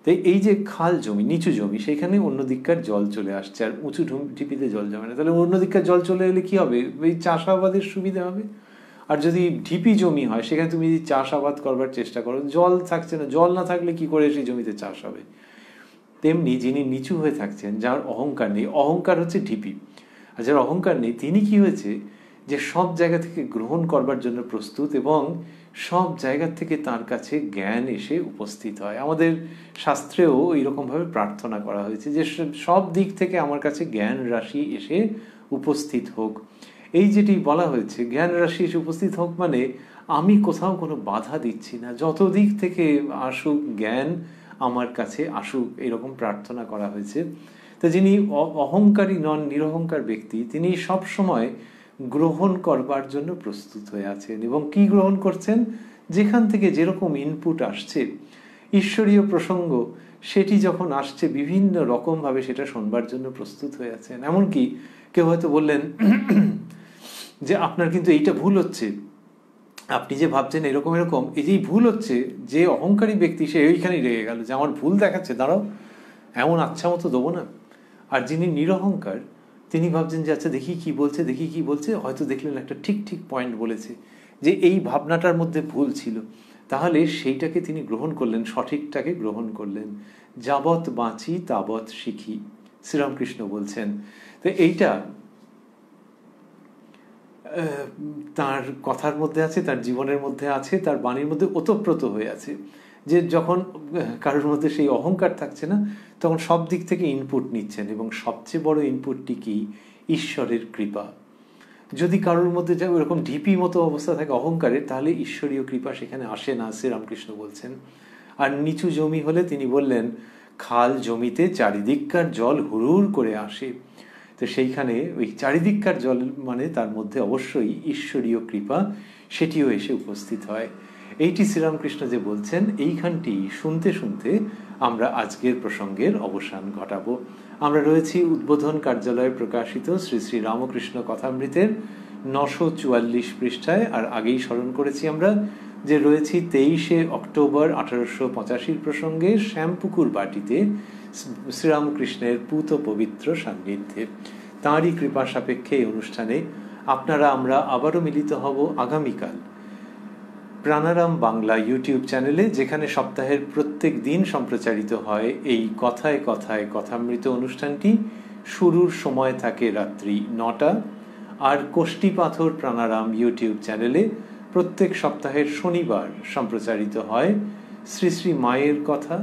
তাই এই যে খাল জমি, নিচু জমি, সেখানে অন্য দিককার জল চলে আসছে, আর উঁচু ঢিপিতে জল জমে না। তাহলে অন্য দিককার জল চলে এলে কি হবে? এই চাষাবাদের সুবিধা হবে। আর যদি ঢিপি জমি হয়, সেখানে তুমি যদি চাষাবাদ করবার চেষ্টা করো, জল থাকছে না, জল না থাকলে কি করে সেই জমিতে চাষ হবে? তেমনি যিনি নিচু হয়ে থাকছেন, যার অহংকার নেই, অহংকার হচ্ছে ঢিপি, আর যার অহংকার নেই তিনি কি হয়েছে যে সব জায়গা থেকে গ্রহণ করবার জন্য প্রস্তুত, এবং সব জায়গা থেকে তার কাছে জ্ঞান এসে উপস্থিত হয়। আমাদের শাস্ত্রেও এইরকমভাবে প্রার্থনা করা হয়েছে যে সব দিক থেকে আমার কাছে জ্ঞান রাশি এসে উপস্থিত হোক। এই যেটি বলা হয়েছে, জ্ঞান রাশি এসে উপস্থিত হোক, মানে আমি কোথাও কোনো বাধা দিচ্ছি না, যত দিক থেকে আসুক জ্ঞান আমার কাছে আসুক, এরকম প্রার্থনা করা হয়েছে। তো যিনি অহংকারী নন, নিরহংকার ব্যক্তি, তিনি সব সময় গ্রহণ করবার জন্য প্রস্তুত হয়ে আছেন। এবং কি গ্রহণ করছেন? যেখান থেকে যেরকম ইনপুট আসছে, ঈশ্বরীয় প্রসঙ্গ সেটি যখন আসছে বিভিন্ন রকমভাবে সেটা শোনবার জন্য প্রস্তুত হয়ে আছেন। এমনকি কেউ হয়তো বললেন যে আপনার কিন্তু এইটা ভুল হচ্ছে, আপনি যে ভাবছেন এরকম এরকম, এই যেই ভুল হচ্ছে, যে অহংকারী ব্যক্তি সে ওইখানেই রেগে গেল যে আমার ভুল দেখাচ্ছে, দাঁড়াও এমন আচ্ছা মতো দেবো না। আর যিনি নিরহংকার তিনি ভাবছেন যে আচ্ছা দেখি কি বলছে, দেখি কি বলছে, হয়তো দেখলেন একটা ঠিক ঠিক পয়েন্ট বলেছে, যে এই ভাবনাটার মধ্যে ভুল ছিল, তাহলে সেইটাকে তিনি গ্রহণ করলেন, সঠিকটাকে গ্রহণ করলেন। যাবৎ বাঁচি তাবৎ শিখি, শ্রীরামকৃষ্ণ বলছেন। তো এইটা তার কথার মধ্যে আছে, তার জীবনের মধ্যে আছে, তার বাণীর মধ্যে ওতপ্রোত হয়ে আছে, যে যখন কারোর মধ্যে সেই অহংকার থাকছে না, তখন সব দিক থেকে ইনপুট নিচ্ছেন, এবং সবচেয়ে বড় ইনপুটটি কি? ঈশ্বরের কৃপা। যদি কারোর মধ্যে যা ওরকম ঢিপি মতো অবস্থা থাকে অহংকারের, তাহলে ঈশ্বরীয় কৃপা সেখানে আসে না, শ্রীরামকৃষ্ণ বলছেন। আর নিচু জমি হলে তিনি বললেন খাল জমিতে চারিদিককার জল হুড়ুর করে আসে। তো সেইখানে ওই চারিদিককার জল মানে তার মধ্যে অবশ্যই ঈশ্বরীয় কৃপা, সেটিও এসে উপস্থিত হয়। এইটি শ্রীরামকৃষ্ণ যে বলছেন, এইখানটি শুনতে শুনতে আমরা আজকের প্রসঙ্গের অবসান ঘটাবো। আমরা রয়েছি উদ্বোধন কার্যালয়ে প্রকাশিত শ্রী শ্রী রামকৃষ্ণ কথামৃতের 944 পৃষ্ঠায়। আর আগেই স্মরণ করেছি আমরা যে রয়েছি 23শে অক্টোবর 1885 প্রসঙ্গে শ্যামপুকুর বাটিতে শ্রীরামকৃষ্ণের পূত পবিত্র সান্নিধ্যে। তাঁরই কৃপা সাপেক্ষে এই অনুষ্ঠানে আপনারা আমরা আবারও মিলিত হব আগামীকাল প্রাণারাম বাংলা ইউটিউব চ্যানেলে, যেখানে সপ্তাহের প্রত্যেক দিন সম্প্রচারিত হয় এই কথায় কথায় কথামৃত অনুষ্ঠানটি। শুরুর সময় থাকে রাত্রি 9টা। আর কোষ্টি পাথর প্রাণারাম ইউটিউব চ্যানেলে প্রত্যেক সপ্তাহের শনিবার সম্প্রচারিত হয় শ্রী শ্রী মায়ের কথা।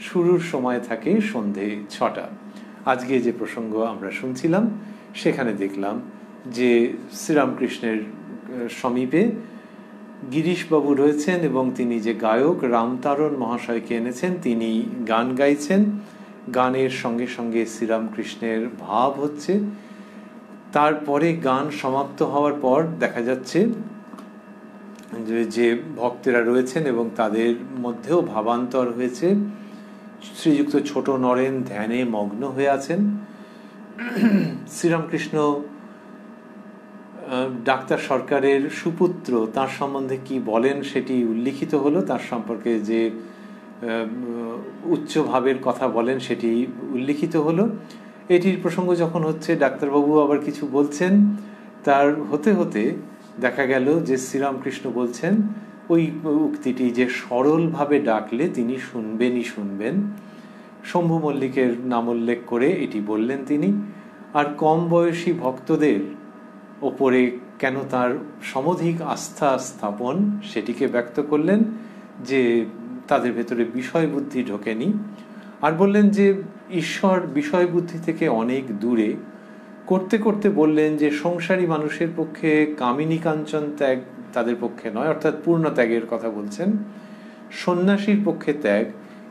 শুরুর সময় থাকে সন্ধে 6টা। আজকে যে প্রসঙ্গ আমরা শুনছিলাম, সেখানে দেখলাম যে শ্রীরামকৃষ্ণের সমীপে গিরিশবাবু রয়েছেন, এবং তিনি যে গায়ক রামতারণ মহাশয়কে এনেছেন, তিনি গান গাইছেন। গানের সঙ্গে সঙ্গে শ্রীরামকৃষ্ণের ভাব হচ্ছে। তারপরে গান সমাপ্ত হওয়ার পর দেখা যাচ্ছে যে ভক্তেরা রয়েছেন এবং তাদের মধ্যেও ভাবান্তর হয়েছে। শ্রীযুক্ত ছোট নরেন ধ্যানে মগ্ন হয়ে আছেন। শ্রীরামকৃষ্ণ ডাক্তার সরকারের সুপুত্র, তার সম্বন্ধে কি বলেন সেটি উল্লিখিত হলো। তার সম্পর্কে যে উচ্চ ভাবের কথা বলেন সেটি উল্লিখিত হলো। এটির প্রসঙ্গ যখন হচ্ছে, ডাক্তারবাবু আবার কিছু বলছেন, তার হতে হতে দেখা গেল যে শ্রীরামকৃষ্ণ বলছেন ওই উক্তিটি যে সরলভাবে ডাকলে তিনি শুনবেনই শুনবেন। শম্ভু মল্লিকের নাম উল্লেখ করে এটি বললেন তিনি। আর কম বয়সী ভক্তদের ওপরে কেন তার সমধিক আস্থা স্থাপন, সেটিকে ব্যক্ত করলেন, যে তাদের ভেতরে বিষয় বুদ্ধি ঢোকেনি। আর বললেন যে ঈশ্বর বিষয় বুদ্ধি থেকে অনেক দূরে। করতে করতে বললেন যে সংসারী মানুষের পক্ষে কামিনী কাঞ্চন ত্যাগ তাদের পক্ষে নয়, অর্থাৎ পূর্ণ ত্যাগের কথা বলছেন। সন্ন্যাসীর পক্ষে ত্যাগ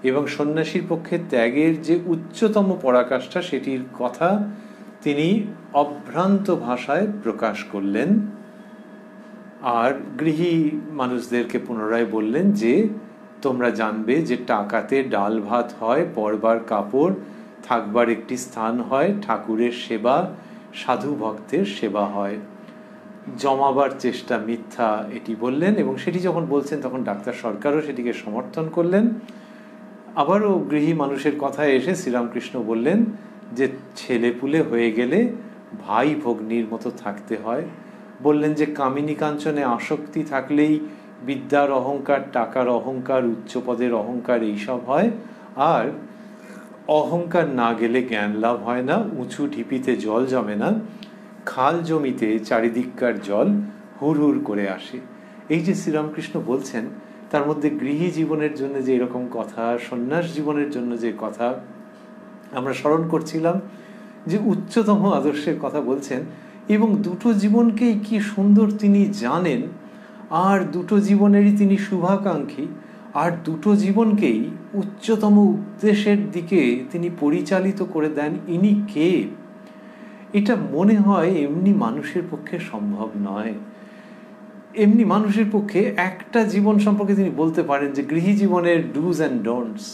এবং সন্ন্যাসীর পক্ষে ত্যাগের যে উচ্চতম পরাকাষ্ঠা সেটির কথা তিনি অভ্রান্ত ভাষায় প্রকাশ করলেন। আর গৃহী মানুষদেরকে পুনরায় বললেন যে তোমরা জানবে যে টাকাতে ডাল ভাত হয়, পরবার কাপড়, থাকবার একটি স্থান হয়, ঠাকুরের সেবা, সাধু ভক্তের সেবা হয়, জমাবার চেষ্টা মিথ্যা, এটি বললেন। এবং সেটি যখন বলছেন তখন ডাক্তার সরকারও সেটিকে সমর্থন করলেন। আবারও গৃহী মানুষের কথায় এসে শ্রীরামকৃষ্ণ বললেন যে ছেলেপুলে হয়ে গেলে ভাই ভগ্নির মতো থাকতে হয়। বললেন যে কামিনী কাঞ্চনে আসক্তি থাকলেই বিদ্যার অহংকার, টাকার অহংকার, উচ্চপদের অহংকার এইসব হয়, আর অহংকার না গেলে জ্ঞান লাভ হয় না, উঁচু ঢিপিতে জল জমে না, খাল জমিতে চারিদিককার জল হুড় হুড় করে আসে। এই যে শ্রীরামকৃষ্ণ বলছেন তার মধ্যে গৃহী জীবনের জন্য যে এরকম কথা, সন্ন্যাস জীবনের জন্য যে কথা আমরা স্মরণ করছিলাম, যে উচ্চতম আদর্শের কথা বলছেন, এবং দুটো জীবনকেই কি সুন্দর তিনি জানেন, আর দুটো জীবনেরই তিনি শুভাকাঙ্ক্ষী, আর দুটো জীবনকেই উচ্চতম উদ্দেশ্যের দিকে তিনি পরিচালিত করে দেন। ইনি কে? এটা মনে হয় এমনি মানুষের পক্ষে সম্ভব নয়। এমনি মানুষের পক্ষে একটা জীবন সম্পর্কে তিনি বলতে পারেন যে গৃহী জীবনের ডুজ অ্যান্ড ডোন্টস।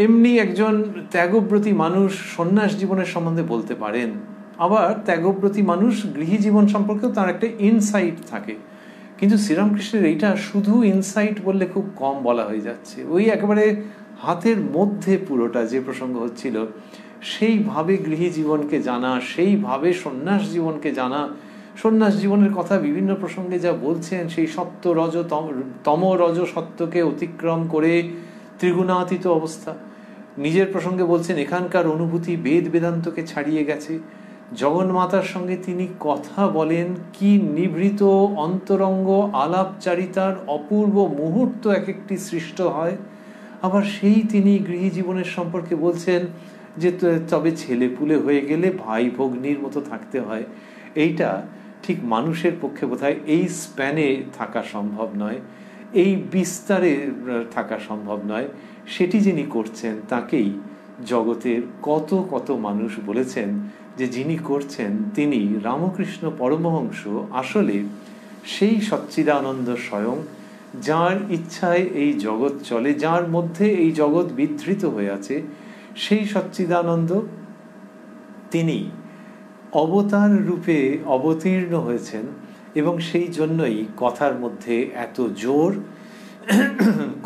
এমনি একজন ত্যাগব্রতী মানুষ সন্ন্যাস জীবনের সম্বন্ধে বলতে পারেন। আবার ত্যাগব্রতী মানুষ গৃহী জীবন সম্পর্কেও তার একটা ইনসাইট থাকে। কিন্তু শ্রীরামকৃষ্ণের এইটা শুধু ইনসাইট বললে খুব কম বলা হয়ে যাচ্ছে। ওই একেবারে হাতের মধ্যে পুরোটা যে প্রসঙ্গ হচ্ছিল, সেইভাবে গৃহী জীবনকে জানা, সেইভাবে সন্ন্যাস জীবনকে জানা, সন্ন্যাস জীবনের কথা বিভিন্ন প্রসঙ্গে যা বলছেন, সেই সত্য রজ তম রজ সত্যকে অতিক্রম করে ত্রিগুণাতীত অবস্থা। নিজের প্রসঙ্গে বলছেন এখানকার অনুভূতি বেদ বেদান্তকে ছাড়িয়ে গেছে। জগন্মাতার সঙ্গে তিনি কথা বলেন, কি নিভৃত অন্তরঙ্গ আলাপচারিতার অপূর্ব মুহূর্ত এক একটি সৃষ্ট হয়। আবার সেই তিনি গৃহী জীবনের সম্পর্কে বলছেন যে তবে ছেলেপুলে হয়ে গেলে ভাই ভগ্নির মতো থাকতে হয়। এইটা ঠিক মানুষের পক্ষে বোধহয় এই স্প্যানে থাকা সম্ভব নয়, এই বিস্তারে থাকা সম্ভব নয়। সেটি যিনি করছেন তাকেই জগতের কত কত মানুষ বলেছেন যে যিনি করছেন তিনি রামকৃষ্ণ পরমহংস আসলে সেই সচ্চিদানন্দ স্বয়ং, যার ইচ্ছায় এই জগৎ চলে, যার মধ্যে এই জগৎ বিধৃত হয়ে আছে। সেই সচ্চিদানন্দ তিনি অবতার রূপে অবতীর্ণ হয়েছেন, এবং সেই জন্যই কথার মধ্যে এত জোর,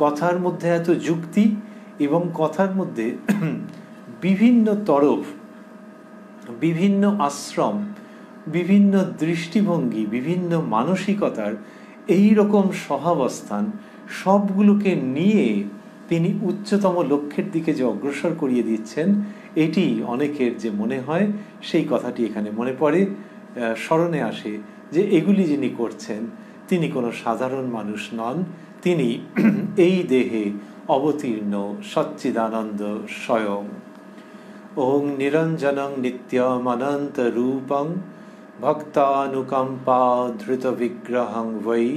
কথার মধ্যে এত যুক্তি, এবং কথার মধ্যে বিভিন্ন তরফ, বিভিন্ন আশ্রম, বিভিন্ন দৃষ্টিভঙ্গি, বিভিন্ন মানসিকতার এই রকম সহাবস্থান, সবগুলোকে নিয়ে তিনি উচ্চতম লক্ষ্যের দিকে যে অগ্রসর করিয়ে দিচ্ছেন, এটি অনেকের যে মনে হয় সেই কথাটি এখানে মনে পড়ে, স্মরণে আসে যে এগুলি যিনি করছেন তিনি কোনো সাধারণ মানুষ নন, তিনি এই দেহে অবতীর্ণ সচ্চিদানন্দ স্বয়ং। ওং নিরঞ্জনং নিত্যমনন্ত রূপং ভক্তানুকম্পা ধৃত বিগ্রহং বৈ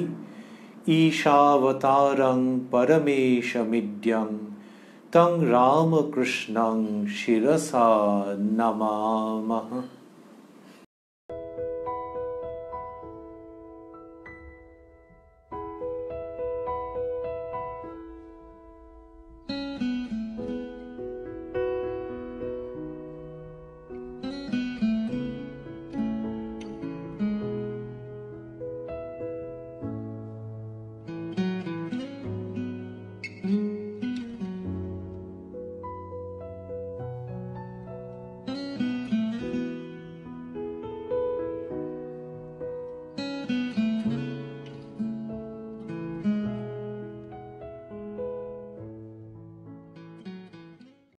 ঈশাবতারং পরমেশমিড্যং তং রামকৃষ্ণং শিরসা নমামঃ।